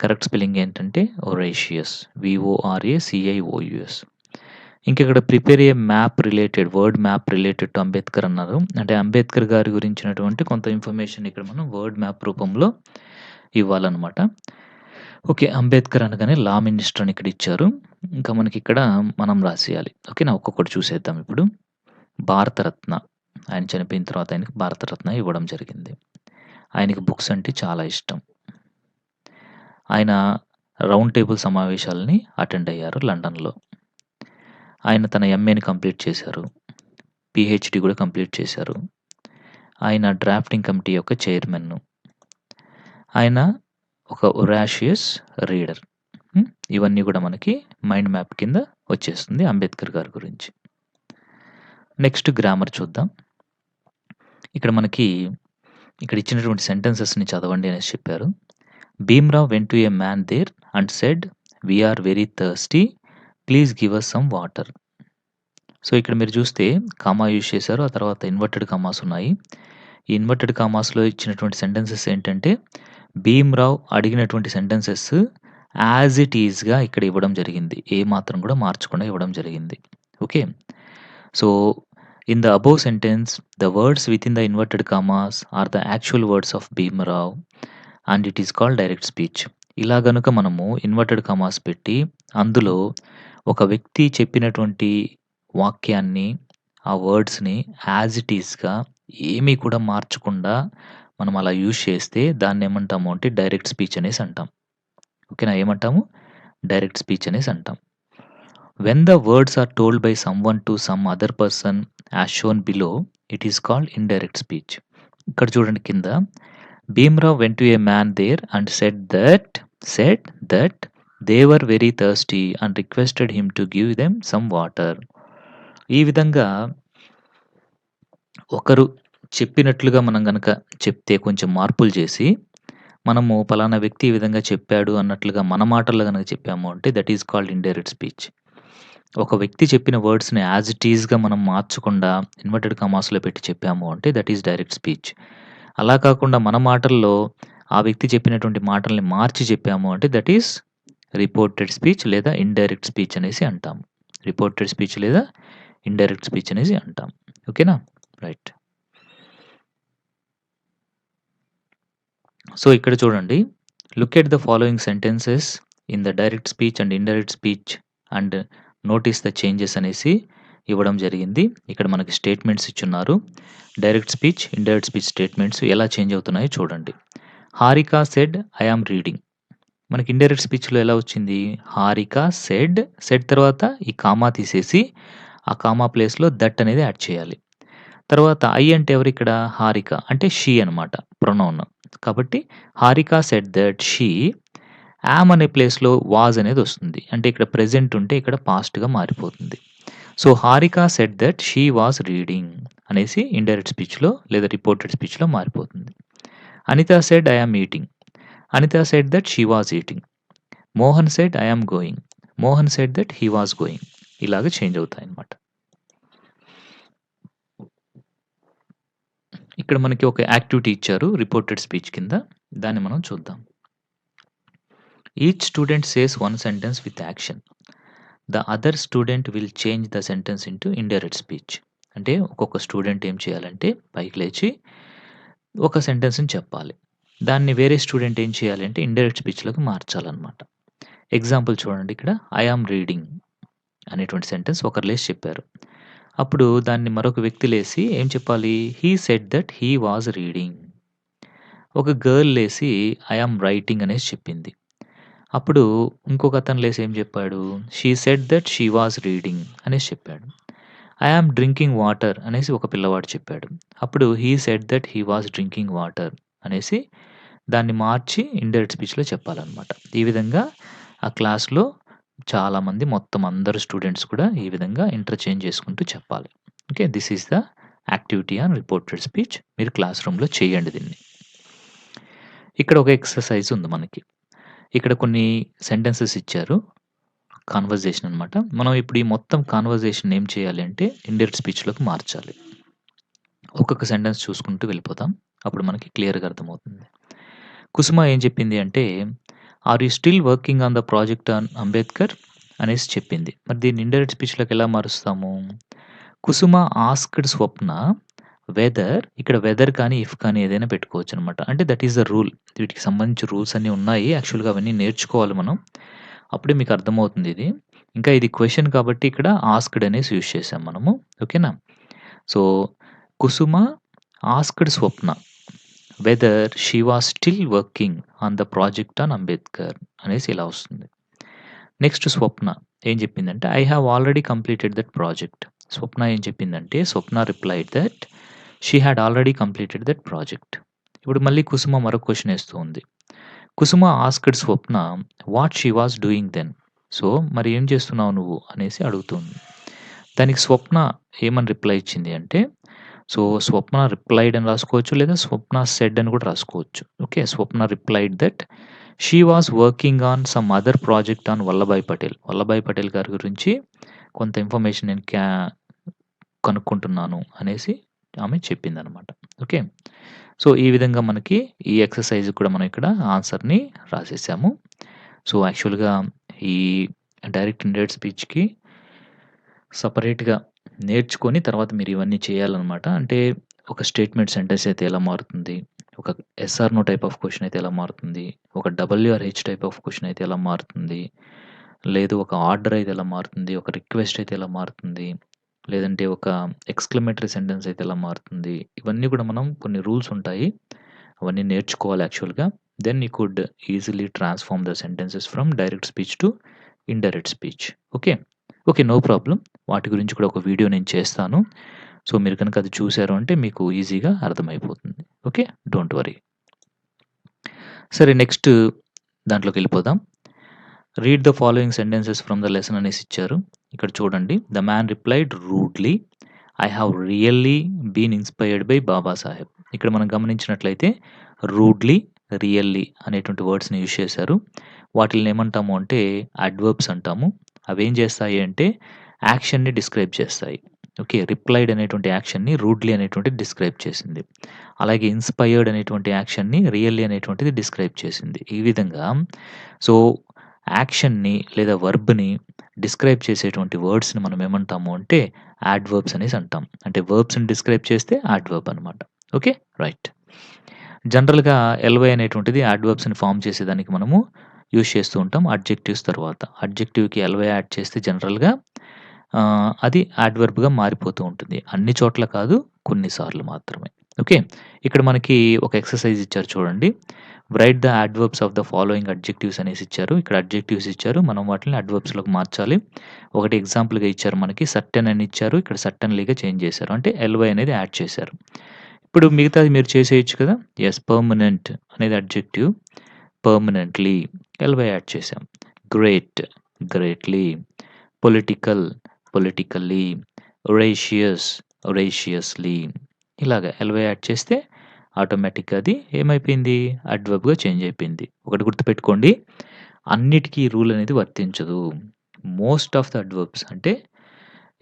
కరెక్ట్ స్పెల్లింగ్ ఏంటంటే వొరేషియస్ VORACIOUS. ఇంకిక్కడ prepare a word map related to Ambedkar అన్నారు. అంటే అంబేద్కర్ గారి గురించినటువంటి కొంత ఇన్ఫర్మేషన్ ఇక్కడ మనం వర్డ్ మ్యాప్ రూపంలో ఇవ్వాలన్నమాట. ఓకే. అంబేద్కర్ అనగానే లా మినిస్టర్ అని ఇక్కడ ఇచ్చారు. ఇంకా మనకిక్కడ మనం రాసేయాలి. ఓకేనా? ఒక్కొక్కటి చూసేద్దాం ఇప్పుడు. భారతరత్న. ఆయన చనిపోయిన తర్వాత ఆయనకి భారతరత్న ఇవ్వడం జరిగింది. ఆయనకి బుక్స్ అంటే చాలా ఇష్టం. ఆయన రౌండ్ టేబుల్ సమావేశాలని అటెండ్ అయ్యారు లండన్‌లో. ఆయన తన ఎంఏని కంప్లీట్ చేశారు. పీహెచ్‌డీ కూడా కంప్లీట్ చేశారు. ఆయన డ్రాఫ్టింగ్ కమిటీ యొక్క చైర్మన్. ఆయన ఒక వొరాషియస్ రీడర్. ఇవన్నీ కూడా మనకి మైండ్ మ్యాప్ కింద వచ్చేస్తుంది అంబేద్కర్ గారి గురించి. నెక్స్ట్ గ్రామర్ చూద్దాం. ఇక్కడ మనకి ఇక్కడ ఇచ్చినటువంటి సెంటెన్సెస్‌ని చదవండి అనేసి చెప్పారు. Bhimrao went to a man there and said we are very thirsty please give us some water. So ఇక్కడ మీరు చూస్తే కామా యూజ్ చేశారు. ఆ తర్వాత ఇన్వర్టెడ్ కామాస్ ఉన్నాయి. ఈ ఇన్వర్టెడ్ కామాస్‌లో ఇచ్చినటువంటి సెంటెన్సెస్ ఏంటంటే భీమ్‌రావ్ అడిగినటువంటి సెంటెన్సెస్ యాజ్ ఇట్ ఈస్‌గా ఇక్కడ ఇవ్వడం జరిగింది. ఏ మాత్రం కూడా మార్చకుండా ఇవ్వడం జరిగింది. Okay. So in the above sentence the words within the inverted commas are the actual words of Bhimrao and it is called direct speech. ఇలా గనుక మనము ఇన్వర్టెడ్ కామాస్ పెట్టి అందులో ఒక వ్యక్తి చెప్పినటువంటి వాక్యాన్ని, ఆ వర్డ్స్‌ని యాజ్ ఇట్ ఈస్‌గా ఏమీ కూడా మార్చకుండా మనం అలా యూజ్ చేస్తే దాన్నేమంటాము అంటే డైరెక్ట్ స్పీచ్ అనేసి అంటాం. ఓకేనా? ఏమంటాము? డైరెక్ట్ స్పీచ్ అనేసి అంటాం. When the words are told by someone to some other person as shown below it is called indirect speech. ఇక్కడ చూడండి కింద Bhimrao went to a man there and said that they were very thirsty and requested him to give them some water. ఈ విధంగా ఒకరు చెప్పినట్లుగా మనం గనక చెప్తే కొంచెం మార్పులు చేసి, మనము పలానా వ్యక్తి ఈ విధంగా చెప్పాడు అన్నట్లుగా మన మాటల్లో గనక చెప్పాము అంటే that is called indirect speech. ఒక వ్యక్తి చెప్పిన వర్డ్స్‌ని యాజ్ ఇట్ ఈస్‌గా మనం మార్చకుండా ఇన్వర్టెడ్ కామాస్‌లో పెట్టి చెప్పాము అంటే దట్ ఈస్ డైరెక్ట్ స్పీచ్. అలా కాకుండా మన మాటల్లో ఆ వ్యక్తి చెప్పినటువంటి మాటల్ని మార్చి చెప్పాము అంటే దట్ ఈస్ రిపోర్టెడ్ స్పీచ్ లేదా ఇండైరెక్ట్ స్పీచ్ అనేసి అంటాము. రిపోర్టెడ్ స్పీచ్ లేదా ఇండైరెక్ట్ స్పీచ్ అనేసి అంటాం. ఓకేనా? రైట్. సో, ఇక్కడ చూడండి. Look at the following sentences in the direct speech and indirect speech and notice the changes అనేసి ఇవ్వడం జరిగింది. ఇక్కడ మనకి స్టేట్మెంట్స్ ఇచ్చున్నారు. Direct speech, indirect speech statements ఎలా చేంజ్ అవుతున్నాయో చూడండి. Harika said I am reading. మనకి ఇండైరెక్ట్ స్పీచ్‌లో ఎలా వచ్చింది? హారిక సెడ్ తర్వాత ఈ కామా తీసేసి ఆ కామా ప్లేస్‌లో దట్ అనేది యాడ్ చేయాలి. తర్వాత ఐ అంటే ఎవరిక్కడ? హారిక. అంటే షీ అనమాట ప్రొనౌన్. కాబట్టి Harika said that she yam అనే ప్లేస్‌లో వాస్ అనేదొస్తుంది. అంటే ఇక్కడ ప్రెజెంట్ ఉంటే ఇక్కడ పాస్ట్‌గా మారిపోతుంది. So, Harika said that she was reading అనేసి ఇండైరెక్ట్ స్పీచ్‌లో లేదా రిపోర్టెడ్ స్పీచ్‌లో మారిపోతుంది. Anitha said I am eating. Anitha said that she was eating. Mohan said I am going. Mohan said that he was going. ఇలాగ చేంజ్ అవుతాయన్నమాట. ఇక్కడ మనకి ఒక యాక్టివిటీ ఇచ్చారు రిపోర్టెడ్ స్పీచ్ కింద. దాన్ని మనం చూద్దాం. Each student says one sentence with action. The other student will change the sentence into indirect speech. అంటే ఒక్కొక్క స్టూడెంట్ ఏం చేయాలంటే పైకి లేచి ఒక సెంటెన్స్‌ని చెప్పాలి. దాన్ని వేరే స్టూడెంట్ ఏం చేయాలి అంటే ఇండైరెక్ట్ స్పీచ్‌లోకి మార్చాలన్నమాట. ఎగ్జాంపుల్ చూడండి ఇక్కడ ఐ యామ్ రీడింగ్ అనేటువంటి సెంటెన్స్ ఒకరు లేసి చెప్పారు. అప్పుడు దాన్ని మరొక వ్యక్తి లేసి ఏం చెప్పాలి? He said that he was reading. ఒక గర్ల్ లేసి ఐ యామ్ రైటింగ్ అనేసి చెప్పింది. అప్పుడు ఇంకొక అతను లేసి ఏం చెప్పాడు? She said that she was reading అనేసి చెప్పాడు. ఐ యామ్ డ్రింకింగ్ వాటర్ అనేసి ఒక పిల్లవాడు చెప్పాడు. అప్పుడు he said that he was drinking water అనేసి దాన్ని మార్చి ఇండైరెక్ట్ స్పీచ్‌లో చెప్పాలన్నమాట. ఈ విధంగా ఆ క్లాస్‌లో చాలామంది మొత్తం అందరు స్టూడెంట్స్ కూడా ఈ విధంగా ఇంటర్‌చేంజ్ చేసుకుంటూ చెప్పాలి. Okay. This is the activity on reported speech. మీరు క్లాస్ రూమ్‌లో చేయండి దీన్ని. ఇక్కడ ఒక ఎక్సర్‌సైజ్ ఉంది మనకి. ఇక్కడ కొన్ని సెంటెన్సెస్ ఇచ్చారు. కన్వర్జేషన్ అన్నమాట. మనం ఇప్పుడు ఈ మొత్తం కన్వర్జేషన్ ఏం చేయాలి అంటే ఇండైరెక్ట్ స్పీచ్‌లోకి మార్చాలి. ఒక్కొక్క సెంటెన్స్ చూసుకుంటూ వెళ్ళిపోదాం. అప్పుడు మనకి క్లియర్‌గా అర్థమవుతుంది. కుసుమ ఏం చెప్పింది అంటే, are you still working on the project on Ambedkar అనేసి చెప్పింది. మరి దీన్ని ఇండైరెక్ట్ స్పీచ్‌లోకి ఎలా మారుస్తాము? కుసుమ ఆస్క్డ్ స్వప్న వెదర్ ఇక్కడ వెదర్ కానీ, ఇఫ్ కానీ ఏదైనా పెట్టుకోవచ్చనమాట. అంటే దట్ ఈస్ ద రూల్. వీటికి సంబంధించి రూల్స్ అన్నీ ఉన్నాయి. యాక్చువల్‌గా అవన్నీ నేర్చుకోవాలి మనం. అప్పుడే మీకు అర్థమవుతుంది ఇది. ఇంకా ఇది క్వెషన్ కాబట్టి ఇక్కడ ఆస్క్డ్ అనేసి యూజ్ చేసాం మనము. ఓకేనా? So, Kusuma asked Swapna whether she was still working on the project on Ambedkar అనేసి ఇలా వస్తుంది. నెక్స్ట్ స్వప్న ఏం చెప్పిందంటే, I have already completed that project. Swapna ఏం చెప్పిందంటే, Swapna replied that she had already completed that project. ఇప్పుడు మళ్ళీ కుసుమ మరొక క్వెషన్ ఏస్తూ ఉంది. Kusuma asked Swapna what she was doing then. So, మరి ఏం చేస్తున్నావు నువ్వు అనేసి అడుగుతుంది. దానికి స్వప్న ఏమని రిప్లై ఇచ్చింది అంటే, సో, స్వప్న రిప్లైడ్ అని రాసుకోవచ్చు. లేదా స్వప్న సెడ్ అని కూడా రాసుకోవచ్చు. Okay. Swapna replied that she was working on some other project on Vallabhbhai Patel. Vallabhbhai Patel గారి గురించి కొంత ఇన్ఫర్మేషన్ నేను కనుక్కుంటున్నాను అనేసి ఆమె చెప్పిందనమాట. ఓకే. సో, ఈ విధంగా మనకి ఈ ఎక్సర్‌సైజ్ కూడా మనం ఇక్కడ ఆన్సర్‌ని రాసేసాము. సో, యాక్చువల్‌గా ఈ డైరెక్ట్, ఇండైరెక్ట్ స్పీచ్‌కి సెపరేట్‌గా నేర్చుకొని తర్వాత మీరు ఇవన్నీ చేయాలనమాట. అంటే ఒక స్టేట్మెంట్ సెంటెన్స్ అయితే ఎలా మారుతుంది? ఒక yes or no type of question అయితే ఎలా మారుతుంది? ఒక డబ్ల్యూఆర్‌హెచ్ టైప్ ఆఫ్ క్వెషన్ అయితే ఎలా మారుతుంది? లేదు ఒక ఆర్డర్ అయితే ఎలా మారుతుంది? ఒక రిక్వెస్ట్ అయితే ఎలా మారుతుంది? లేదంటే ఒక ఎక్స్‌క్లమేటరీ సెంటెన్స్ అయితే ఎలా మారుతుంది? ఇవన్నీ కూడా మనం కొన్ని రూల్స్ ఉంటాయి. అవన్నీ నేర్చుకోవాలి యాక్చువల్‌గా. Then you could easily transform the sentences from direct speech to indirect speech. Okay. Okay. No problem. వాటి గురించి కూడా ఒక వీడియో నేను చేస్తాను. సో, మీరు గనుక అది చూసారు అంటే మీకు ఈజీగా అర్థమైపోతుంది. ఓకే. Don't worry. సరే నెక్స్ట్ దాంట్లోకెళ్ళిపోదాం. Read the following sentences from the lesson అనేసి ఇచ్చారు. ఇక్కడ చూడండి. The man replied rudely I have really been inspired by Baba Saheb. ఇక్కడ మనం గమనించినట్లయితే రూడ్‌లీ, రియల్లీ అనేటువంటి వర్డ్స్‌ని యూజ్ చేశారు. వాటిల్ని ఏమంటాము అంటే అడ్వర్బ్స్ అంటాము. అవేం చేస్తాయి అంటే యాక్షన్‌ని డిస్క్రైబ్ చేస్తాయి. ఓకే. రిప్లైడ్ అనేటువంటి యాక్షన్‌ని రూడ్‌లీ అనేటువంటిది డిస్క్రైబ్ చేసింది. అలాగే ఇన్‌స్పైర్డ్ అనేటువంటి యాక్షన్‌ని రియల్లీ అనేటువంటిది డిస్క్రైబ్ చేసింది. ఈ విధంగా సో, యాక్షన్‌ని లేదా వర్బ్‌ని డిస్క్రైబ్ చేసేటువంటి వర్డ్స్‌ని మనం ఏమంటాము అంటే యాడ్వర్బ్స్ అనేసి అంటాం. అంటే వర్బ్స్‌ని డిస్క్రైబ్ చేస్తే యాడ్వర్బ్ అనమాట. ఓకే. రైట్. జనరల్‌గా ఎల్‌వై అనేటువంటిది యాడ్వర్బ్స్‌ని ఫార్మ్ చేసేదానికి మనము యూజ్ చేస్తూ ఉంటాం అడ్జెక్టివ్స్ తర్వాత. అడ్జెక్టివ్‌కి ఎల్‌వై యాడ్ చేస్తే జనరల్‌గా అది యాడ్వర్బ్‌గా మారిపోతూ ఉంటుంది. అన్ని చోట్ల కాదు, కొన్ని సార్లు మాత్రమే. ఓకే. ఇక్కడ మనకి ఒక ఎక్సర్‌సైజ్ ఇచ్చారు చూడండి. Right the adverbs of the following adjectives అనేసి ఇచ్చారు. ఇక్కడ అడ్జెక్టివ్స్ ఇచ్చారు. మనం వాటిని అడ్వర్బ్స్‌లోకి మార్చాలి. ఒకటి ఎగ్జాంపుల్‌గా ఇచ్చారు మనకి సర్టెన్ అని ఇచ్చారు. ఇక్కడ సర్టెన్‌లీగా చేంజ్ చేశారు. అంటే ఎల్‌వై అనేది యాడ్ చేశారు. ఇప్పుడు మిగతాది మీరు చేసేయొచ్చు కదా! యెస్ పర్మనెంట్ అనేది అడ్జెక్టివ్. పర్మనెంట్‌లీ ఎల్‌వై యాడ్ చేశాం. Great, greatly. Political, politically. Voracious, voraciously. ఇలాగ ఎల్‌వై యాడ్ చేస్తే ఆటోమేటిక్‌గా అది ఏమైపోయింది? అడ్వర్బ్‌గా చేంజ్ అయిపోయింది. ఒకటి గుర్తుపెట్టుకోండి. అన్నిటికి ఈ రూల్ అనేది వర్తించదు. మోస్ట్ ఆఫ్ ద అడ్వర్బ్స్ అంటే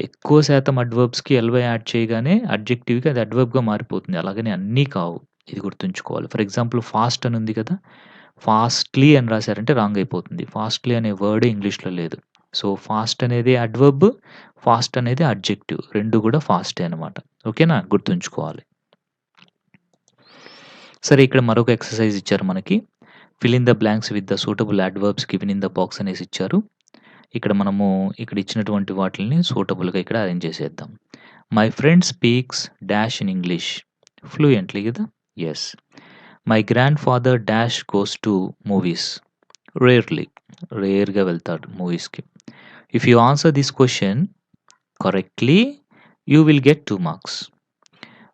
ఎక్కువ శాతం అడ్వర్బ్స్‌కి ఎల్‌వై యాడ్ చేయగానే అడ్జెక్టివ్‌కి అది అడ్వర్బ్‌గా మారిపోతుంది. అలాగని అన్నీ కావు. ఇది గుర్తుంచుకోవాలి. ఫర్ ఎగ్జాంపుల్ ఫాస్ట్ అని ఉంది కదా! ఫాస్ట్‌లీ అని రాసారంటే రాంగ్ అయిపోతుంది. ఫాస్ట్‌లీ అనే వర్డే ఇంగ్లీష్‌లో లేదు. సో, ఫాస్ట్ అనేది అడ్వర్బ్, ఫాస్ట్ అనేది అడ్జెక్టివ్. 2 కూడా ఫాస్టే అనమాట. ఓకేనా? గుర్తుంచుకోవాలి. సరే ఇక్కడ మరొక ఎక్సర్‌సైజ్ ఇచ్చారు మనకి. Fill in the blanks with the suitable adverbs given in the box అనేసి ఇచ్చారు. ఇక్కడ మనము ఇక్కడ ఇచ్చినటువంటి వాటిల్ని సూటబుల్‌గా ఇక్కడ అరేంజ్ చేసేద్దాం. My friend speaks dash in English fluently కదా! Yes. My grandfather dash goes to movies rarely. రేర్‌గా వెళ్తాడు మూవీస్‌కి. If you answer this question correctly you will get 2 marks.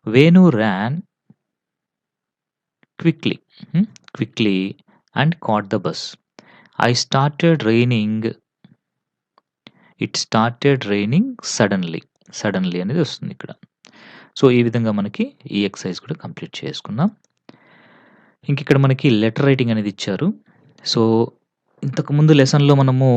Venu ran quickly, quickly and caught the bus. I started raining. It started raining suddenly. Suddenly అనేది వస్తుంది ఇక్కడ. సో, ఈ విధంగా మనకి ఈ ఎక్సర్‌సైజ్ కూడా కంప్లీట్ చేసుకున్నాం. ఇంకిక్కడ మనకి లెటర్ రైటింగ్ అనేది ఇచ్చారు. సో, ఇంతకుముందు లెసన్‌లో మనము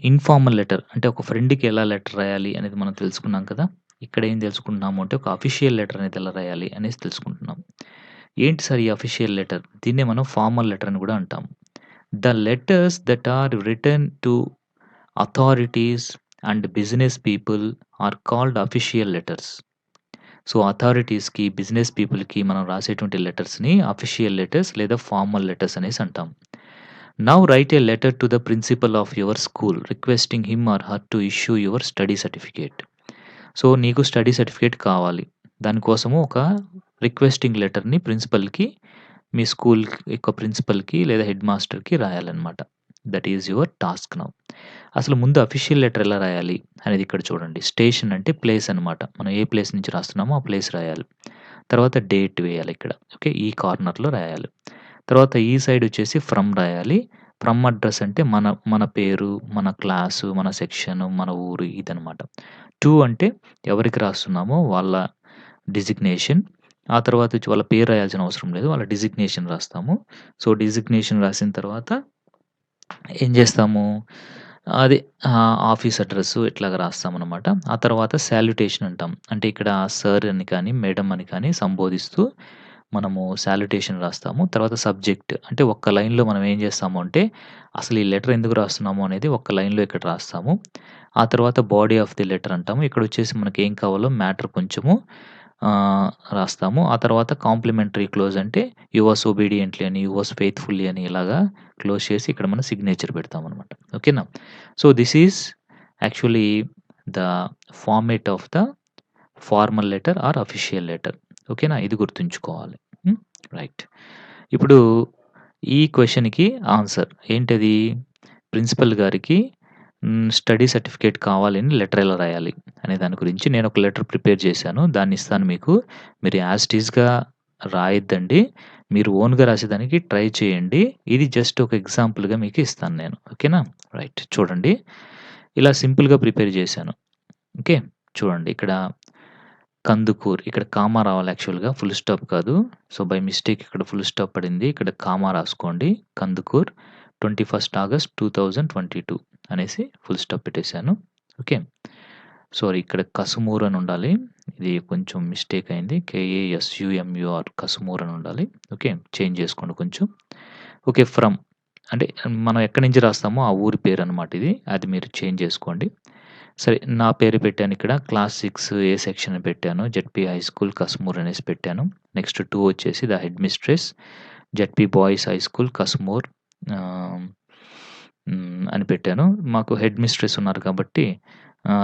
ఇన్ఫార్మల్ లెటర్ అంటే ఒక ఫ్రెండ్‌కి ఎలా లెటర్ రాయాలి అనేది మనం తెలుసుకున్నాం కదా! ఇక్కడ ఏం తెలుసుకుంటున్నాము అంటే ఒక అఫీషియల్ లెటర్ అనేది ఎలా రాయాలి అనేసి తెలుసుకుంటున్నాం. ఏంటి సార్ ఈ అఫీషియల్ లెటర్? దీన్నే మనం ఫార్మల్ లెటర్ అని కూడా అంటాం. The letters that are written to authorities and business people are called official letters. So, అథారిటీస్‌కి, బిజినెస్ పీపుల్‌కి మనం రాసేటువంటి లెటర్స్‌ని అఫీషియల్ లెటర్స్ లేదా ఫార్మల్ లెటర్స్ అనేసి అంటాం. Now write a letter to the principal of your school requesting him or her to issue your study certificate. So, నీకు స్టడీ సర్టిఫికేట్ కావాలి. దానికోసము ఒక రిక్వెస్టింగ్ లెటర్‌ని ప్రిన్సిపల్‌కి మీ స్కూల్ యొక్క ప్రిన్సిపల్‌కి లేదా హెడ్ మాస్టర్‌కి రాయాలన్నమాట. That is your task now. అసలు ముందు అఫీషియల్ లెటర్ ఎలా రాయాలి అనేది ఇక్కడ చూడండి. స్టేషన్ అంటే ప్లేస్ అనమాట. మనం ఏ ప్లేస్ నుంచి రాస్తున్నామో ఆ ప్లేస్ రాయాలి. తర్వాత డేట్ వేయాలి ఇక్కడ. ఓకే. ఈ కార్నర్‌లో రాయాలి. తర్వాత ఈ సైడ్ వచ్చేసి ఫ్రమ్ రాయాలి. ఫ్రమ్ అడ్రెస్ అంటే మన పేరు, మన క్లాసు, మన సెక్షను, మన ఊరు ఇదనమాట. టు అంటే ఎవరికి రాస్తున్నామో వాళ్ళ డిజిగ్నేషన్. ఆ తర్వాత వచ్చి వాళ్ళ పేరు రాయాల్సిన అవసరం లేదు. వాళ్ళ డిజిగ్నేషన్ రాస్తాము. సో, డిజిగ్నేషన్ రాసిన తర్వాత ఏం చేస్తాము? అది ఆఫీస్ అడ్రెస్సు ఇట్లాగా రాస్తామనమాట. ఆ తర్వాత సాల్యుటేషన్ అంటాం. అంటే ఇక్కడ సార్ అని కానీ, మేడమ్ అని కానీ సంబోధిస్తూ మనము సాల్యుటేషన్ రాస్తాము. తర్వాత సబ్జెక్ట్ అంటే ఒక్క లైన్‌లో మనం ఏం చేస్తాము అంటే, అసలు ఈ లెటర్ ఎందుకు రాస్తున్నాము అనేది ఒక్క లైన్‌లో ఇక్కడ రాస్తాము. ఆ తర్వాత బాడీ ఆఫ్ ది లెటర్ అంటాము. ఇక్కడొచ్చేసి మనకేం కావాలో మ్యాటర్ కొంచెము రాస్తాము. ఆ తర్వాత కాంప్లిమెంటరీ క్లోజ్ అంటే యువర్స్ ఒబీడియంట్‌లీ అని, యువర్స్ ఫెయిత్‌ఫుల్లీ అని ఇలాగా క్లోజ్ చేసి ఇక్కడ మనం సిగ్నేచర్ పెడతామనమాట. ఓకేనా? So, this is actually the format of the formal letter R official letter. ఓకేనా? ఇది గుర్తుంచుకోవాలి. రైట్. ఇప్పుడు ఈ క్వెషన్‌కి ఆన్సర్ ఏంటది? ప్రిన్సిపల్ గారికి స్టడీ సర్టిఫికేట్ కావాలని లెటర్ ఎలా రాయాలి అనే దాని గురించి నేను ఒక లెటర్ ప్రిపేర్ చేశాను. దాన్ని ఇస్తాను మీకు. మీరు యాజ్ ఇట్ ఈస్‌గా రాయొద్దండి. మీరు ఓన్‌గా రాసేదానికి ట్రై చేయండి. ఇది జస్ట్ ఒక ఎగ్జాంపుల్‌గా మీకు ఇస్తాను నేను. ఓకేనా? రైట్. చూడండి. ఇలా సింపుల్‌గా ప్రిపేర్ చేశాను. ఓకే. చూడండి ఇక్కడ కందుకూర్ ఇక్కడ కామా రావాలి యాక్చువల్‌గా ఫుల్ స్టాప్ కాదు. సో, బై మిస్టేక్ ఇక్కడ ఫుల్ స్టాప్ పడింది. ఇక్కడ కామా రాసుకోండి. కందుకూర్ 21 ఆగస్ట్ 2022 అనేసి ఫుల్ స్టాప్ పెట్టేసాను. ఓకే. సారీ ఇక్కడ కసుమూర్ అని ఉండాలి. ఇది కొంచెం మిస్టేక్ అయింది. KASUMUR కసుమూర్ అని ఉండాలి. ఓకే. చేంజ్ చేసుకోండి కొంచెం. ఓకే. ఫ్రమ్ అంటే మనం ఎక్కడి నుంచి రాస్తామో ఆ ఊరి పేరనమాట ఇది. అది మీరు చేంజ్ చేసుకోండి. సరే నా పేరు పెట్టాను ఇక్కడ. క్లాస్ 6 ఏ సెక్షన్ అని పెట్టాను. జెడ్‌పీ హై స్కూల్ కసుమూర్ అనేసి పెట్టాను. నెక్స్ట్ 2 వచ్చేసి the headmistress Z P boys high school Kasumur అని పెట్టాను. మాకు హెడ్ మిస్ట్రెస్ ఉన్నారు కాబట్టి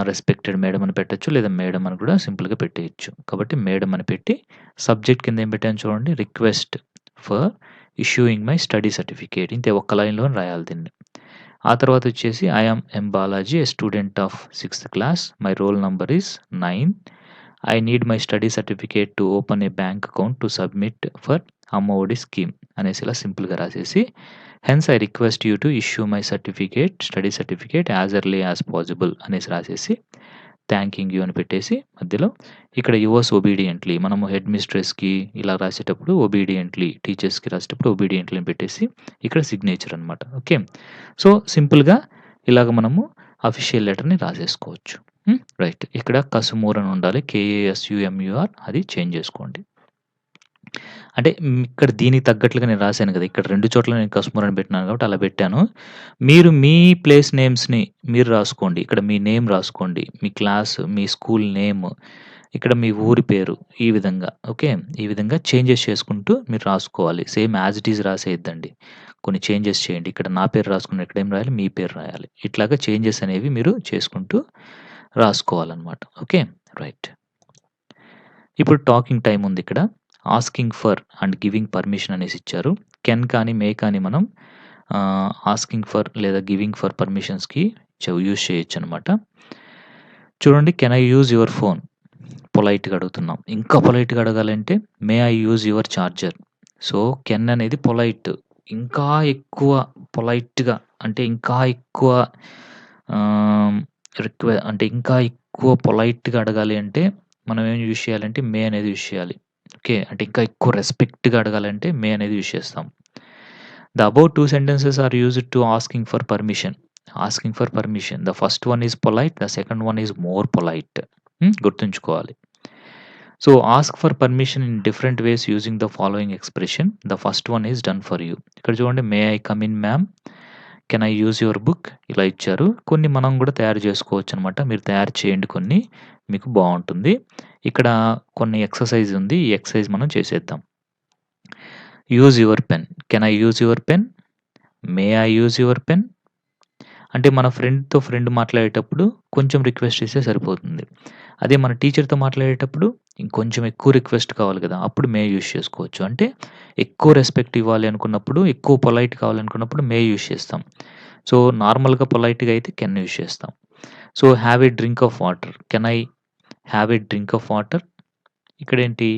రెస్పెక్టెడ్ మేడమ్ అని పెట్టొచ్చు. లేదా మేడమ్ అని కూడా సింపుల్‌గా పెట్టేయొచ్చు. కాబట్టి మేడమ్ అని పెట్టి సబ్జెక్ట్ కింద ఏం పెట్టాను చూడండి. Request for issuing my study certificate. ఇంతే ఒక్క లైన్‌లోనే రాయాలి దీన్ని. ఆ తర్వాత వచ్చేసి I am M Balaji A student of 6th class. My roll number is 9. I need my study certificate to open A bank account to submit for అమ్మ ఒడి స్కీమ్ అనేసి ఇలా సింపుల్‌గా రాసేసి hence I request you to issue my certificate study certificate as early as possible అనేసి రాసేసి థాంకింగ్ యూ అని పెట్టేసి మధ్యలో ఇక్కడ యువర్స్ ఒబీడియంట్‌లీ మనము హెడ్ మిస్ట్రెస్‌కి ఇలా రాసేటప్పుడు ఒబీడియంట్‌లీ టీచర్స్‌కి రాసేటప్పుడు ఒబీడియంట్‌లీ అని పెట్టేసి ఇక్కడ సిగ్నేచర్ అనమాట. ఓకే. సో, సింపుల్‌గా ఇలాగ మనము అఫీషియల్ లెటర్‌ని రాసేసుకోవచ్చు. రైట్. ఇక్కడ కసుమూర్ అని ఉండాలి. KASUMUR అది చేంజ్ చేసుకోండి. అంటే ఇక్కడ దీనికి తగ్గట్లుగా నేను రాసాను కదా! ఇక్కడ 2 చోట్ల నేను కసుమూర్ అని పెట్టినాను కాబట్టి అలా పెట్టాను. మీరు మీ ప్లేస్ నేమ్స్‌ని మీరు రాసుకోండి. ఇక్కడ మీ నేమ్ రాసుకోండి. మీ క్లాస్, మీ స్కూల్ నేమ్, ఇక్కడ మీ ఊరి పేరు ఈ విధంగా. ఓకే. ఈ విధంగా చేంజెస్ చేసుకుంటూ మీరు రాసుకోవాలి. సేమ్ యాజ్ ఇట్ ఈజ్ రాసేయొద్దండి. కొన్ని చేంజెస్ చేయండి. ఇక్కడ నా పేరు రాసుకున్న ఇక్కడ ఏం రాయాలి? మీ పేరు రాయాలి. ఇట్లాగా చేంజెస్ అనేవి మీరు చేసుకుంటూ రాసుకోవాలనమాట. ఓకే. రైట్. ఇప్పుడు టాకింగ్ టైమ్ ఉంది ఇక్కడ. Asking for and giving permission అనేసి ఇచ్చారు. కెన్ కానీ, మే కానీ మనం ఆస్కింగ్ ఫర్ లేదా గివింగ్ ఫర్ పర్మిషన్స్‌కి యూజ్ చేయొచ్చనమాట. చూడండి can I use your phone? పొలైట్‌గా అడుగుతున్నాం. ఇంకా పొలైట్‌గా అడగాలంటే may I use your charger? So, can అనేది పొలైట్. ఇంకా ఎక్కువ పొలైట్‌గా అంటే ఇంకా ఎక్కువ ఆహ్, అంటే ఇంకా ఎక్కువ పొలైట్‌గా అడగాలి అంటే మనం ఏం యూజ్ చేయాలంటే మే అనేది యూజ్ చేయాలి. ఓకే. అంటే ఇంకా ఎక్కువ రెస్పెక్ట్‌గా అడగాలంటే మే అనేది యూజ్ చేస్తాం. The above 2 sentences are used to asking for permission. Asking for permission. The first one is polite. The second one is more polite. గుర్తుంచుకోవాలి. So, ask for permission in different ways using the following expression. The first one is done for you. ఇక్కడ చూడండి may I come in ma'am? Can I use your book? ఇలా ఇచ్చారు. కొన్ని మనం కూడా తయారు చేసుకోవచ్చనమాట. మీరు తయారు చేయండి కొన్ని. మీకు బావుంటుంది. ఇక్కడ కొన్ని ఎక్సర్‌సైజ్ ఉంది. ఈ ఎక్సర్‌సైజ్ మనం చేసేద్దాం. Use your pen. Can I use your pen? May I use your pen? అంటే మన ఫ్రెండ్‌తో ఫ్రెండ్ మాట్లాడేటప్పుడు కొంచెం రిక్వెస్ట్ ఇస్తే సరిపోతుంది. అదే మన టీచర్‌తో మాట్లాడేటప్పుడు ఇంకొంచెం ఎక్కువ రిక్వెస్ట్ కావాలి కదా! అప్పుడు మే యూజ్ చేసుకోవచ్చు. అంటే ఎక్కువ రెస్పెక్ట్ ఇవ్వాలి అనుకున్నప్పుడు, ఎక్కువ పొలైట్ కావాలనుకున్నప్పుడు మే యూజ్ చేస్తాం. సో, నార్మల్‌గా పొలైట్‌గా అయితే కెన్ యూజ్ చేస్తాం. So, have a drink of water. Can I have a drink of water? ఇక్కడేంటి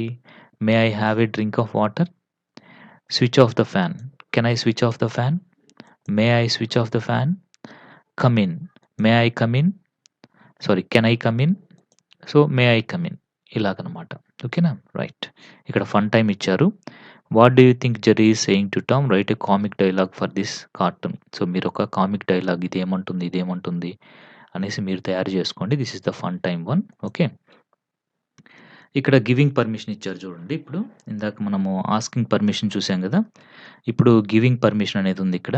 may I have a drink of water? Switch off the fan. Can I switch off the fan? May I switch off the fan? Come in. May I come in? Sorry can I come in? So, may I come in ఇలాగనమాట. ఓకేనా? రైట్. ఇక్కడ ఫన్ టైమ్ ఇచ్చారు. What do you think Jerry is saying to Tom? Right a comic dialogue for this cartoon. So, మీరొక కామిక్ డైలాగ్ ఇదేమంటుంది? ఇదేమంటుంది? అనేసి మీరు తయారు చేసుకోండి. This is the fun time one. Okay. ఇక్కడ గివింగ్ పర్మిషన్ ఇచ్చారు చూడండి ఇప్పుడు. ఇందాక మనము ఆస్కింగ్ పర్మిషన్ చూసాం గదా! ఇప్పుడు గివింగ్ పర్మిషన్ అనేది ఉంది ఇక్కడ.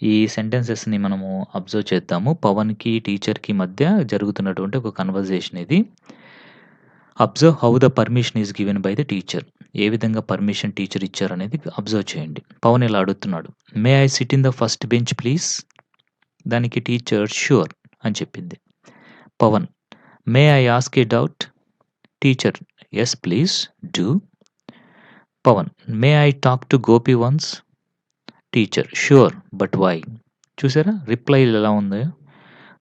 ఈ సెంటెన్సెస్‌ని మనము అబ్జర్వ్ చేద్దాము. పవన్‌కి, టీచర్‌కి మధ్య జరుగుతున్నటువంటి ఒక కన్వర్జేషన్ ఇది. Observe how the permission is given by the teacher. ఏ విధంగా పర్మిషన్ టీచర్ ఇచ్చారనేది అబ్జర్వ్ చేయండి. పవన్ ఇలా అడుగుతున్నాడు. May I sit in the first bench please? దానికి టీచర్ ష్యూర్ అని చెప్పింది. Pavan may I ask a doubt? Teacher yes please do. Pavan may I talk to Gopi once? Teacher sure but why? చూసారా రిప్లై ఎలా ఉందో.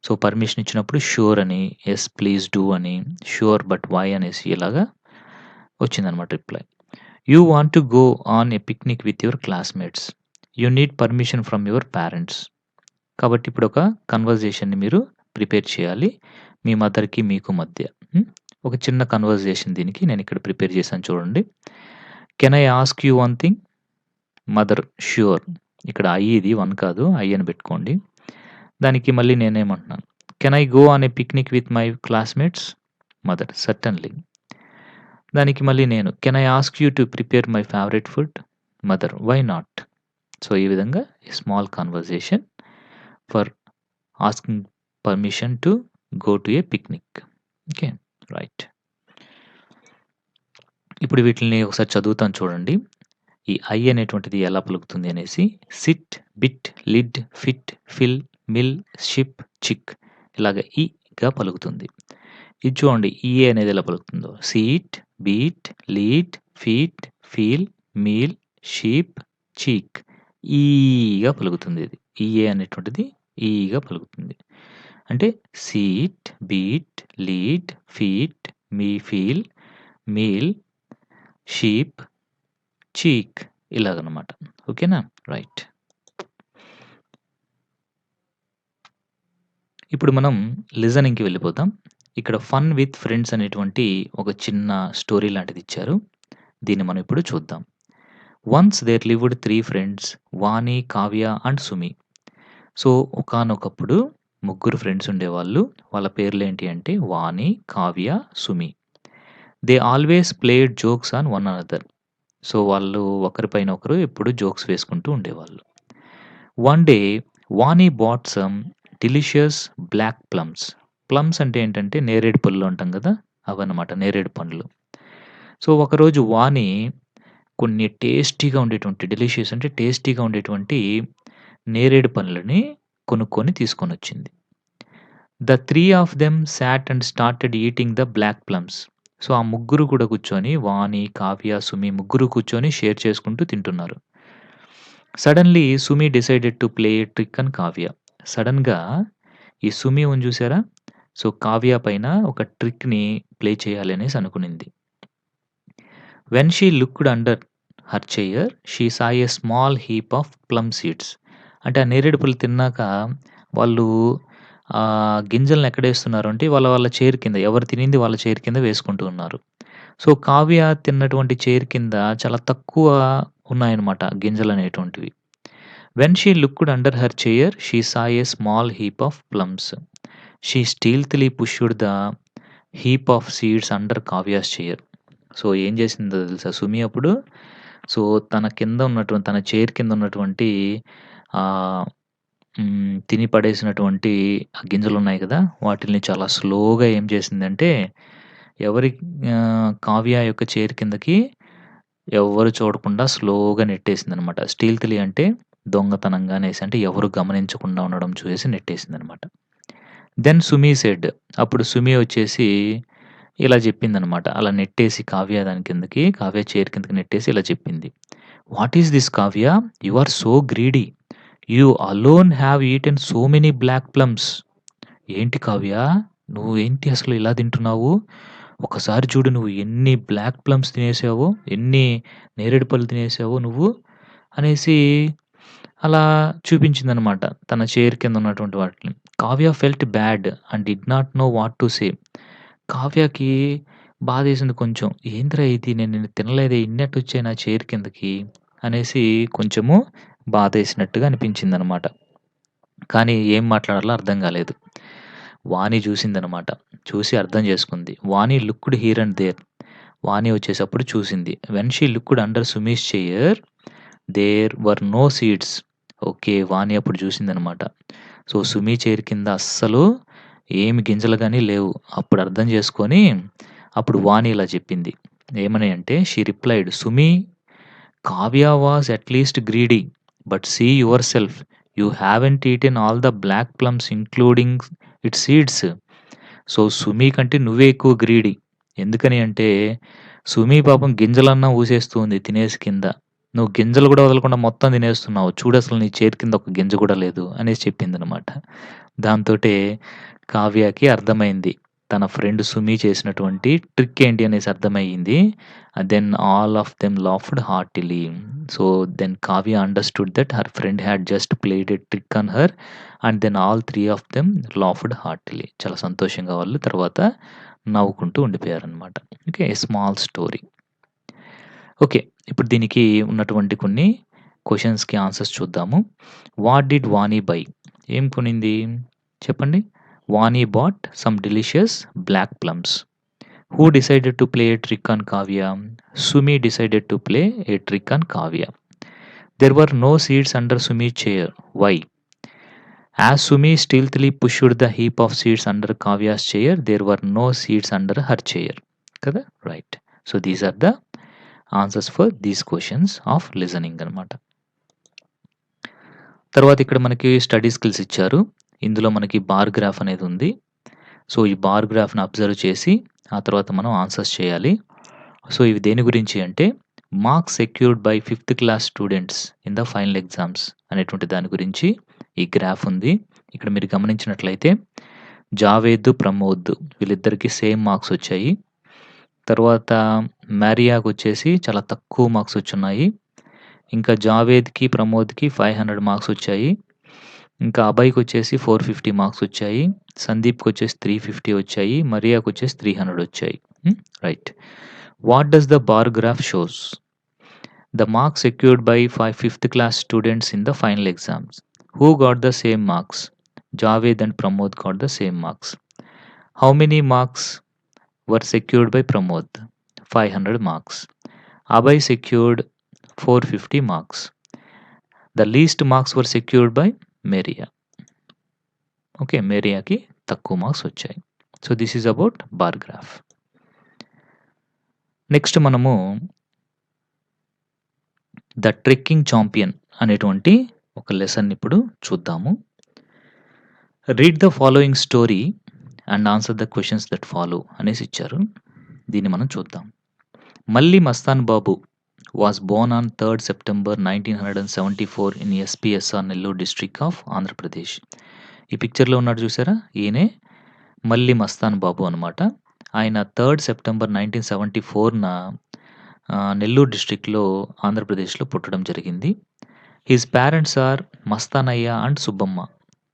సో పర్మిషన్ ఇచ్చినప్పుడు ష్యూర్ అని, ఎస్ ప్లీజ్ డూ అని, ష్యూర్ బట్ వై అనేసి ఇలాగా వచ్చిందనమాట reply. You want to go on a picnic with your classmates. You need permission from your parents. కాబట్టి ఇప్పుడు ఒక కన్వర్జేషన్ని మీరు ప్రిపేర్ చేయాలి మీ మదర్‌కి మీకు మధ్య. ఒక చిన్న కన్వర్జేషన్ దీనికి నేను ఇక్కడ ప్రిపేర్ చేశాను చూడండి. Can I ask you one thing? Mother sure. ఇక్కడ ఐ ఇది 1 కాదు ఐ అని పెట్టుకోండి. దానికి మళ్ళీ నేనేమంటున్నాను, can I go on a picnic with my classmates? Mother certainly. దానికి మళ్ళీ నేను can I ask you to prepare my favourite food? Mother why not? So ఈ విధంగా small conversation for asking permission to go to a picnic. Okay right. ఇప్పుడు వీటిని ఒకసారి చదువుతాను చూడండి. ఈ ఐ అనేటువంటిది ఎలా పలుకుతుంది అనేసి. Sit, bit, lid, fit, fill, mill, ship, chick ఇలాగ ఈగా పలుకుతుంది. ఇది చూడండి ఈఏ అనేది ఎలా పలుకుతుందో. Seat, beat, lead, feet, feel, meal, sheep, cheek ఈగా పలుకుతుంది. ఇది ఈఏ అనేటువంటిది ఈగా పలుకుతుంది. అంటే seat, beat, lead, feet, feel, meal, sheep, cheek ఇలాగనమాట. ఓకేనా రైట్. ఇప్పుడు మనం లిజనింగ్‌కి వెళ్ళిపోదాం. ఇక్కడ ఫన్ విత్ ఫ్రెండ్స్ అనేటువంటి ఒక చిన్న స్టోరీ లాంటిది ఇచ్చారు. దీన్ని మనం ఇప్పుడు చూద్దాం. Once there lived 3 friends Vani, Kavya and Sumi. So ఒకానొకప్పుడు ముగ్గురు ఫ్రెండ్స్ ఉండేవాళ్ళు. వాళ్ళ పేర్లేంటి అంటే Vani, Kavya, Sumi. They always played jokes on one another. So వాళ్ళు ఒకరిపైన ఒకరు ఎప్పుడు జోక్స్ వేసుకుంటూ ఉండేవాళ్ళు. One day Vani bought some delicious black plums. Plums అంటే ఏంటంటే నేరేడు పళ్ళు అంటాం కదా, అవన్నమాట నేరేడు పండ్లు. సో ఒకరోజు వాణి కొన్ని టేస్టీగా ఉండేటువంటి, డెలిషియస్ అంటే టేస్టీగా ఉండేటువంటి నేరేడు పండ్లని కొనుక్కొని తీసుకొనొచ్చింది. The 3 of them sat and started eating the black plums. So ఆ ముగ్గురు కూడా కూర్చొని వాణి, కావ్య, సుమి ముగ్గురు కూర్చొని షేర్ చేసుకుంటూ తింటున్నారు. Suddenly Sumi decided to play a trick on Kavya. సడెన్‌గా ఈ సుమి ఉంది చూసారా? సో కావ్య పైన ఒక ట్రిక్‌ని ప్లే చేయాలి అనేసి అనుకునింది. When she looked under her chair she saw a small heap of plum seeds. అంటే ఆ నేరేడు పళ్ళు తిన్నాక వాళ్ళు గింజలను ఎక్కడేస్తున్నారు అంటే వాళ్ళ చైర్ కింద, ఎవరు తినింది వాళ్ళ చైర్ కింద వేసుకుంటూ ఉన్నారు. సో కావ్య తిన్నటువంటి చైర్ కింద చాలా తక్కువ ఉన్నాయన్నమాట గింజలనేటువంటివి. When she looked under her chair she saw a small heap of plums. She stealthily pushed the heap of seeds under Kavya's chair. So ఏం చేసిందో తెలుసా సుమి అప్పుడు? సో తన కింద ఉన్నటువంటి, తన చైర్ కింద ఉన్నటువంటి తిని పడేసినటువంటి ఆ గింజలున్నాయి కదా, వాటిల్ని చాలా స్లోగా ఏం చేసిందంటే ఎవరి కావ్య యొక్క చైర్ కిందకి ఎవ్వరు చూడకుండా స్లోగా నెట్టేసిందనమాట. స్టీల్త్‌లీ అంటే దొంగతనంగా అనేసి, అంటే ఎవరు గమనించకుండా ఉండడం చూసేసి నెట్టేసిందనమాట. దెన్ సుమి సెడ్. అప్పుడు సుమి వచ్చేసి ఇలా చెప్పిందనమాట. అలా నెట్టేసి కావ్య దాని కిందకి, కావ్య చైర్ కిందకి నెట్టేసి ఇలా చెప్పింది. What is this Kavya? You are so greedy. You alone have eaten so many black plums. ఏంటి కావ్య, నువ్వేంటి అసలు ఇలా తింటున్నావు? ఒకసారి చూడు నువ్వు ఎన్ని బ్లాక్ ప్లమ్స్ తినేసావో, ఎన్ని నేరేడు పళ్ళు తినేసావో నువ్వు అనేసి అలా చూపించిందనమాట తన చైర్ కింద ఉన్నటువంటి వాటిని. Kavya felt bad and did not know what to say. కావ్యకి బాధేసింది కొంచెం. ఏందిరా ఇది, నేను నిన్ను తినలేదే, ఇన్నెట్టొచ్చాయి నా చైర్ కిందకి అనేసి కొంచెము బాధేసినట్టుగా అనిపించిందనమాట. కానీ ఏం మాట్లాడాలో అర్థం కాలేదు. వాణి చూసిందనమాట. చూసి అర్థం చేసుకుంది. Vani looked here and there. Vani వచ్చేసప్పుడు చూసింది. When she looked under Sumi's chair there were no seeds. Okay. Vani అప్పుడు చూసిందనమాట. సో సుమి చైర్ కింద అస్సలు ఏమి గింజలు గాని లేవు. అప్పుడు అర్థం చేసుకొని అప్పుడు వాణి ఇలా చెప్పింది. ఏమని అంటే she replied, "Sumi, Kavya was at least greedy. But see yourself. You haven't eaten all the black plums including its seeds. So, Sumi కంటే నువ్వే ఎక్కువ గ్రీడీ. ఎందుకని అంటే, సుమి పాపం గింజలన్నా ఊసేస్తూ ఉంది తినేసి కింద. నువ్వు గింజలు గూడా వదలకుండా మొత్తం తినేస్తున్నావు. చూడసలు నీ చేతి కింద ఒక గింజ గూడా లేదు" అనేసి చెప్పిందనమాట. దాంతోటే కావ్యకి అర్థమైంది. తన ఫ్రెండ్ సుమి చేసినటువంటి ట్రిక్ ఏంటి అనేసి అర్థమయ్యింది. Then all of them laughed heartily. So, then Kavya understood that her friend had just played a trick on her and then all 3 of them laughed heartily. చాలా సంతోషంగా వాళ్ళు తర్వాత నవ్వుకుంటూ ఉండిపోయారనమాట. Okay. A small story. Okay. ఇప్పుడు దీనికి ఉన్నటువంటి కొన్ని క్వెషన్స్‌కి ఆన్సర్స్ చూద్దాము. What did Vani buy? ఏం కొనింది? చెప్పండి. Vani bought some delicious black plums. Who decided to play a trick on Kavya? Sumi decided to play a trick on Kavya. There were no seeds under Sumi's chair. Why? As Sumi stealthily pushed the heap of seeds under Kavya's chair, there were no seeds under her chair. Kada? Right. So these are the answers for these questions of listening అనమాట. తర్వాత ఇక్కడ మనకి స్టడీ స్కిల్స్ ఇచ్చారు. ఇందులో మనకి బార్ గ్రాఫ్ అనేది ఉంది. సో, ఈ బార్ గ్రాఫ్‌ని అబ్జర్వ్ చేసి ఆ తర్వాత మనం ఆన్సర్స్ చేయాలి. సో, ఇవి దేని గురించి అంటే marks secured by 5th class students in the final exams అనేటువంటి దాని గురించి ఈ గ్రాఫ్ ఉంది. ఇక్కడ మీరు గమనించినట్లయితే జావేద్, ప్రమోద్ వీళ్ళిద్దరికీ సేమ్ మార్క్స్ వచ్చాయి. తర్వాత మారియాకొచ్చేసి చాలా తక్కువ మార్క్స్ వచ్చున్నాయి. ఇంకా జావేద్‌కి, ప్రమోద్‌కి 500 మార్క్స్ వచ్చాయి. ఇంకా అభయ్‌కొచ్చేసి 450 మార్క్స్ వచ్చాయి. సందీప్‌కొచ్చేసి 350 వచ్చాయి. మరియాకొచ్చేసి 300 వచ్చాయి. Right. What does the bar graph shows? The marks secured by 5th class students in the final exams. Who got the same marks? Javed and Pramod got the same marks. How many marks were secured by Pramod? 500 marks. Abhay secured 450 marks. The least marks were secured by Maria. Okay, Mariaకి తక్కువ మార్క్స్ వచ్చాయి. So, this is about bar graph. Next మనము ద ట్రెక్కింగ్ ఛాంపియన్ అనేటువంటి ఒక లెసన్ ఇప్పుడు చూద్దాము. Read the following story and answer the questions that follow అనేసి ఇచ్చారు. దీన్ని మనం చూద్దాం. Malli Mastan Babu was born on 3rd September 1974 in S P S R Nellore district of Andhra Pradesh. ఈ పిక్చర్‌లో ఉన్నాడు చూసారా? ఈయనే మల్లి మస్తాన్ బాబు అనమాట. ఆయన 3rd September 1974న నెల్లూరు డిస్ట్రిక్ట్‌లో ఆంధ్రప్రదేశ్‌లో పుట్టడం జరిగింది. His parents are Mastanaiah and Subbamma.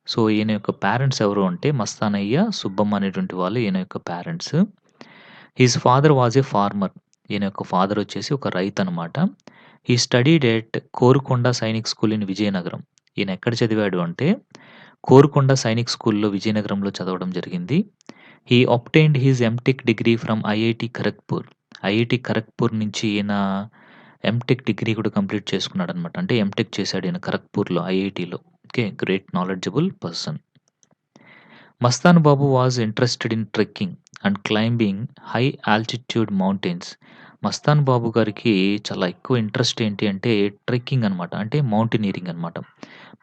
So, ఈయన యొక్క పేరెంట్స్ ఎవరు అంటే మస్తానయ్య, సుబ్బమ్మ అనేటువంటి వాళ్ళు ఈయన యొక్క parents. His father was a farmer. ఈయన యొక్క ఫాదర్ వచ్చేసి ఒక రైతనమాట. He studied at Korukonda Sainik school in Vizianagaram. ఈయన ఎక్కడ చదివాడు అంటే కోరుకొండ సైనిక్ స్కూల్‌లో విజయనగరంలో చదవడం జరిగింది. He obtained his M Tech degree from I I T Kharagpur. I I T Kharagpur నుంచి ఈయన ఎంటెక్ డిగ్రీ కూడా కంప్లీట్ చేసుకున్నాడనమాట. అంటే ఎంటెక్ చేశాడు ఈయన ఖరగ్‌పూర్‌లో ఐఐటీలో. Okay. Great knowledgeable person. Mastan Babu was interested in trekking and climbing high altitude mountains. Mastan Babu గారికి చాలా ఎక్కువ ఇంట్రెస్ట్ ఏంటి అంటే ట్రెక్కింగ్ అనమాట. అంటే మౌంటైనీరింగ్ అనమాట.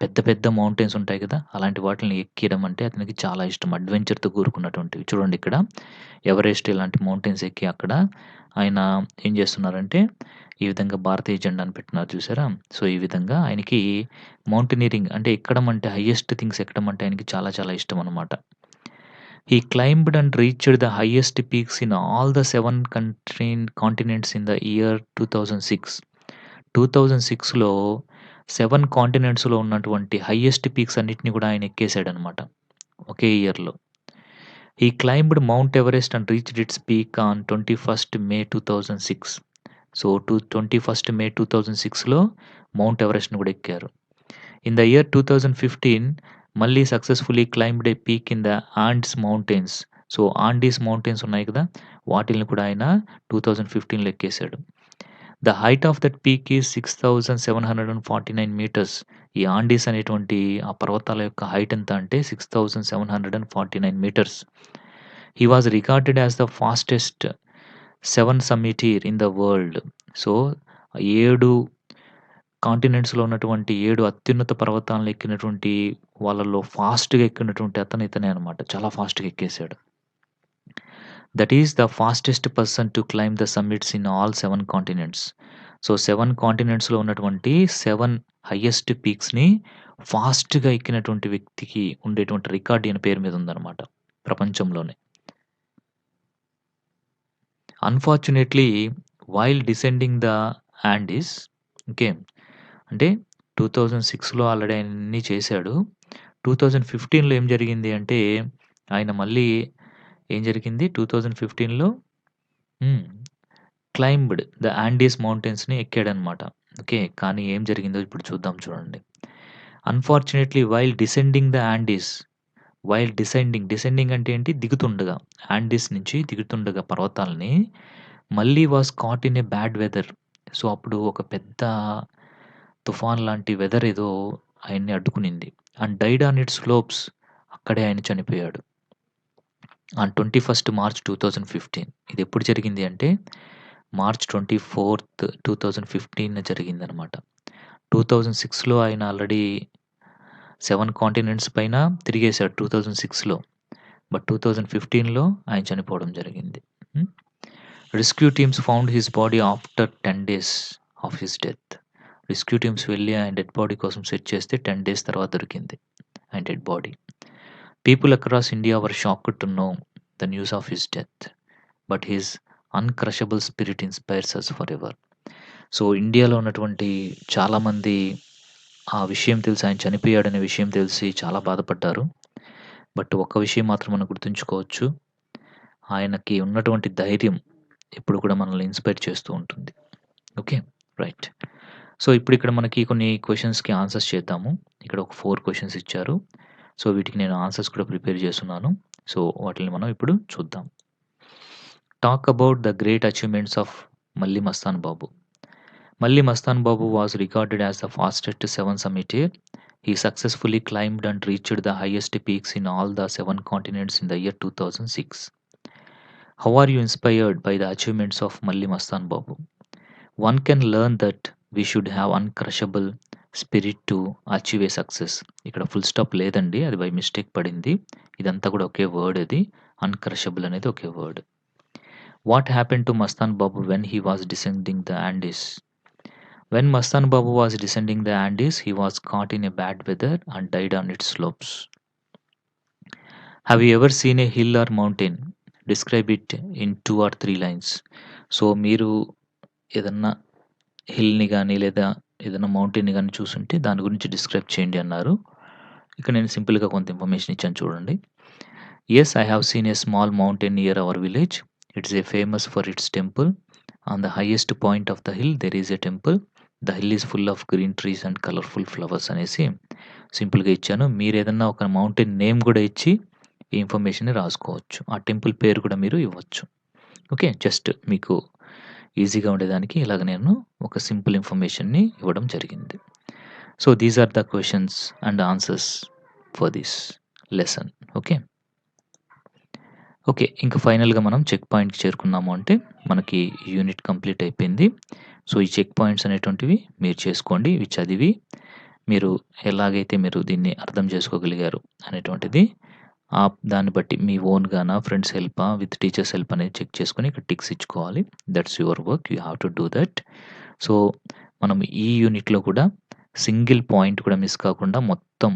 పెద్ద పెద్ద మౌంటైన్స్ ఉంటాయి కదా! అలాంటి వాటిల్ని ఎక్కియడం అంటే అతనికి చాలా ఇష్టం. అడ్వెంచర్‌తో కూడుకున్నటువంటివి. చూడండి ఇక్కడ ఎవరెస్ట్ ఇలాంటి మౌంటైన్స్ ఎక్కి అక్కడ ఆయన ఏం చేస్తున్నారంటే ఈ విధంగా భారతీయ జెండాను పెట్టినారు చూసారా? సో, ఈ విధంగా ఆయనకి మౌంటైనీరింగ్ అంటే ఎక్కడం అంటే హైయెస్ట్ థింగ్స్ ఎక్కడం అంటే ఆయనకి చాలా చాలా ఇష్టం అనమాట. He climbed and reached the highest peaks in all the 7 continents in the year 2006. 2006లో 7 కాంటినెంట్స్‌లో ఉన్నటువంటి హైయెస్ట్ పీక్స్ అన్నిటిని కూడా ఆయన ఎక్కేసాడనమాట. ఒకే ఇయర్‌లో. He climbed Mount Everest and reached its peak on 21st May 2006. సో, 21st May 2006లో మౌంట్ ఎవరెస్ట్‌ని కూడా ఎక్కారు. ఇన్ ద ఇయర్ 2015 మళ్ళీ successfully climbed a peak in the Andes mountains. So, Andes mountains ఉన్నాయి కదా! వాటిల్ని కూడా ఆయన 2015లో ఎక్కేసాడు. The height of that peak is 6749 metres. ఈ ఆండీస్ అనేటువంటి ఆ పర్వతాల యొక్క హైట్ ఎంత అంటే 6749 metres. He was recorded as the fastest 7 summiteer in the world. So, 7 కాంటినెంట్స్‌లో ఉన్నటువంటి 7 అత్యున్నత పర్వతాలను ఎక్కినటువంటి వాళ్ళలో ఫాస్ట్‌గా ఎక్కినటువంటి అతను ఇతనే అన్నమాట. చాలా ఫాస్ట్‌గా ఎక్కేసాడు. That is the fastest person to climb the summits in all 7 continents. So, 7 కాంటినెంట్స్‌లో ఉన్నటువంటి 7 హైయెస్ట్ పీక్స్‌ని ఫాస్ట్‌గా ఎక్కినటువంటి వ్యక్తికి ఉండేటువంటి రికార్డ్ ఈయన పేరు మీద ఉందన్నమాట ప్రపంచంలోనే. Unfortunately while descending the యాండీస్, okay. అంటే 2006లో ఆల్రెడీ ఆయన ఇన్ని చేశాడు. 2015లో ఏం జరిగింది అంటే, ఆయన మళ్ళీ ఏం జరిగింది 2015లో హ్మ్. క్లైంబ్డ్ ద యాండీస్ మౌంటైన్స్‌ని ఎక్కాడనమాట. ఓకే. కానీ ఏం జరిగిందో ఇప్పుడు చూద్దాం చూడండి. అన్‌ఫార్చునేట్‌లీ వైల్ డిసెండింగ్ అంటే ఏంటి? దిగుతుండగా. యాండీస్ నుంచి దిగుతుండగా పర్వతాల్ని మళ్ళీ was caught in a bad weather. So, అప్పుడు ఒక పెద్ద తుఫాన్ లాంటి వెదర్ ఏదో ఆయన్ని అడ్డుకునింది. And died on its slopes. అక్కడే ఆయన చనిపోయాడు. On 21st March 2015. ఇదెప్పుడు జరిగింది అంటే, మార్చ్ 24th 2015 జరిగిందనమాట. 2006లో ఆయన ఆల్రెడీ 7 కాంటినెంట్స్ పైన తిరిగేసాడు 2006లో. బట్ 2015లో ఆయన చనిపోవడం జరిగింది. హ్మ్. Rescue teams found his body after 10 days of his death. Rescue teams వెళ్లి ఆయన డెడ్ బాడీ కోసం సెర్చ్ చేస్తే 10 డేస్ తర్వాత దొరికింది ఆయన dead body. People across India were shocked to know the news of his death. But his uncrushable spirit inspires us forever. So, ఇండియాలో ఉన్నటువంటి చాలామంది ఆ విషయం తెలిసి ఆయన చనిపోయాడనే విషయం తెలిసి చాలా బాధపడ్డారు. బట్ ఒక్క విషయం మాత్రం మనం గుర్తుంచుకోవచ్చు. ఆయనకి ఉన్నటువంటి ధైర్యం ఎప్పుడు కూడా మనల్ని ఇన్‌స్పైర్ చేస్తూ ఉంటుంది. ఓకే. రైట్. సో, ఇప్పుడిక్కడ మనకి కొన్ని క్వెషన్స్‌కి ఆన్సర్స్ చేద్దాము. ఇక్కడ ఒక 4 క్వెషన్స్ ఇచ్చారు. సో, వీటికి నేను ఆన్సర్స్ కూడా ప్రిపేర్ చేసున్నాను. సో, వాటిల్ని మనం ఇప్పుడు చూద్దాం. Talk about the great achievements of Malli Mastan Babu. Malli Mastan Babu was regarded as the fastest 7 summiter. He successfully climbed and reached the highest peaks in all the 7 continents in the year 2006. How are you inspired by the achievements of Malli Mastan Babu? One can learn that we should have uncrushable spirit to achieve a success. ఇక్కడ ఫుల్ స్టాప్ లేదండి. అది బై మిస్టేక్ పడింది. ఇదంతా కూడా ఒకే వర్డ్ అది. అన్‌క్రషబుల్ అనేది ఒకే word. What happened to Mastan Babu when he was descending the Andes? When Mastan Babu was descending the Andes, he was caught in a bad weather and died on its slopes. Have you ever seen a hill or mountain? Describe it in 2 or 3 lines. So, మీరు ఏదన్నా హిల్‌ని గాని, లేదా ఏదైనా మౌంటైన్‌ని గాని చూసుంటే దాని గురించి డిస్క్రైబ్ చేయండి అన్నారు. ఇక్కడ నేను సింపుల్‌గా కొంత ఇన్ఫర్మేషన్ ఇచ్చాను చూడండి. Yes, I have seen a small mountain near our village. It is famous for its temple. On the highest point of the hill, there is a temple. The hill is full of green trees and colorful flowers అనేసి సింపుల్‌గా ఇచ్చాను. మీరేదన్నా ఒక మౌంటైన్ నేమ్ గూడా ఇచ్చి ఈ ఇన్ఫర్మేషన్‌ని రాసుకోవచ్చు. ఆ టెంపుల్ పేరు కూడా మీరు ఇవ్వచ్చు. ఓకే. జస్ట్ మీకు ఈజీగా ఉండేదానికి ఇలాగ నేను ఒక సింపుల్ ఇన్ఫర్మేషన్‌ని ఇవ్వడం జరిగింది. So, these are the questions and answers for this lesson. Okay. Okay. ఇంక ఫైనల్‌గా మనం చెక్ పాయింట్‌కి చేరుకున్నాము అంటే మనకి యూనిట్ కంప్లీట్ అయిపోయింది. సో, ఈ చెక్ పాయింట్స్ అనేటువంటివి మీరు చేసుకోండి. ఇవి చదివి మీరు ఎలాగైతే మీరు దీన్ని అర్థం చేసుకోగలిగారు అనేటువంటిది దాన్ని బట్టి మీ ఓన్‌గానా, ఫ్రెండ్స్ హెల్పా, విత్ టీచర్స్ హెల్ప్ అనేది చెక్ చేసుకొని ఇక్కడ టిక్స్ ఇచ్చుకోవాలి. That's your work. You have to do that. So, మనం ఈ యూనిట్‌లో కూడా సింగిల్ పాయింట్ కూడా మిస్ కాకుండా మొత్తం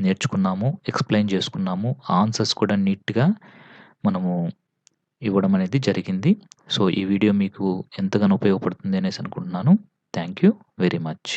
నేర్చుకున్నాము, ఎక్స్‌ప్లెయిన్ చేసుకున్నాము. ఆన్సర్స్ కూడా నీట్‌గా మనము ఇవ్వడం అనేది జరిగింది. సో, ఈ వీడియో మీకు ఎంతగానో ఉపయోగపడుతుంది అనేసి అనుకుంటున్నాను. Thank you very much.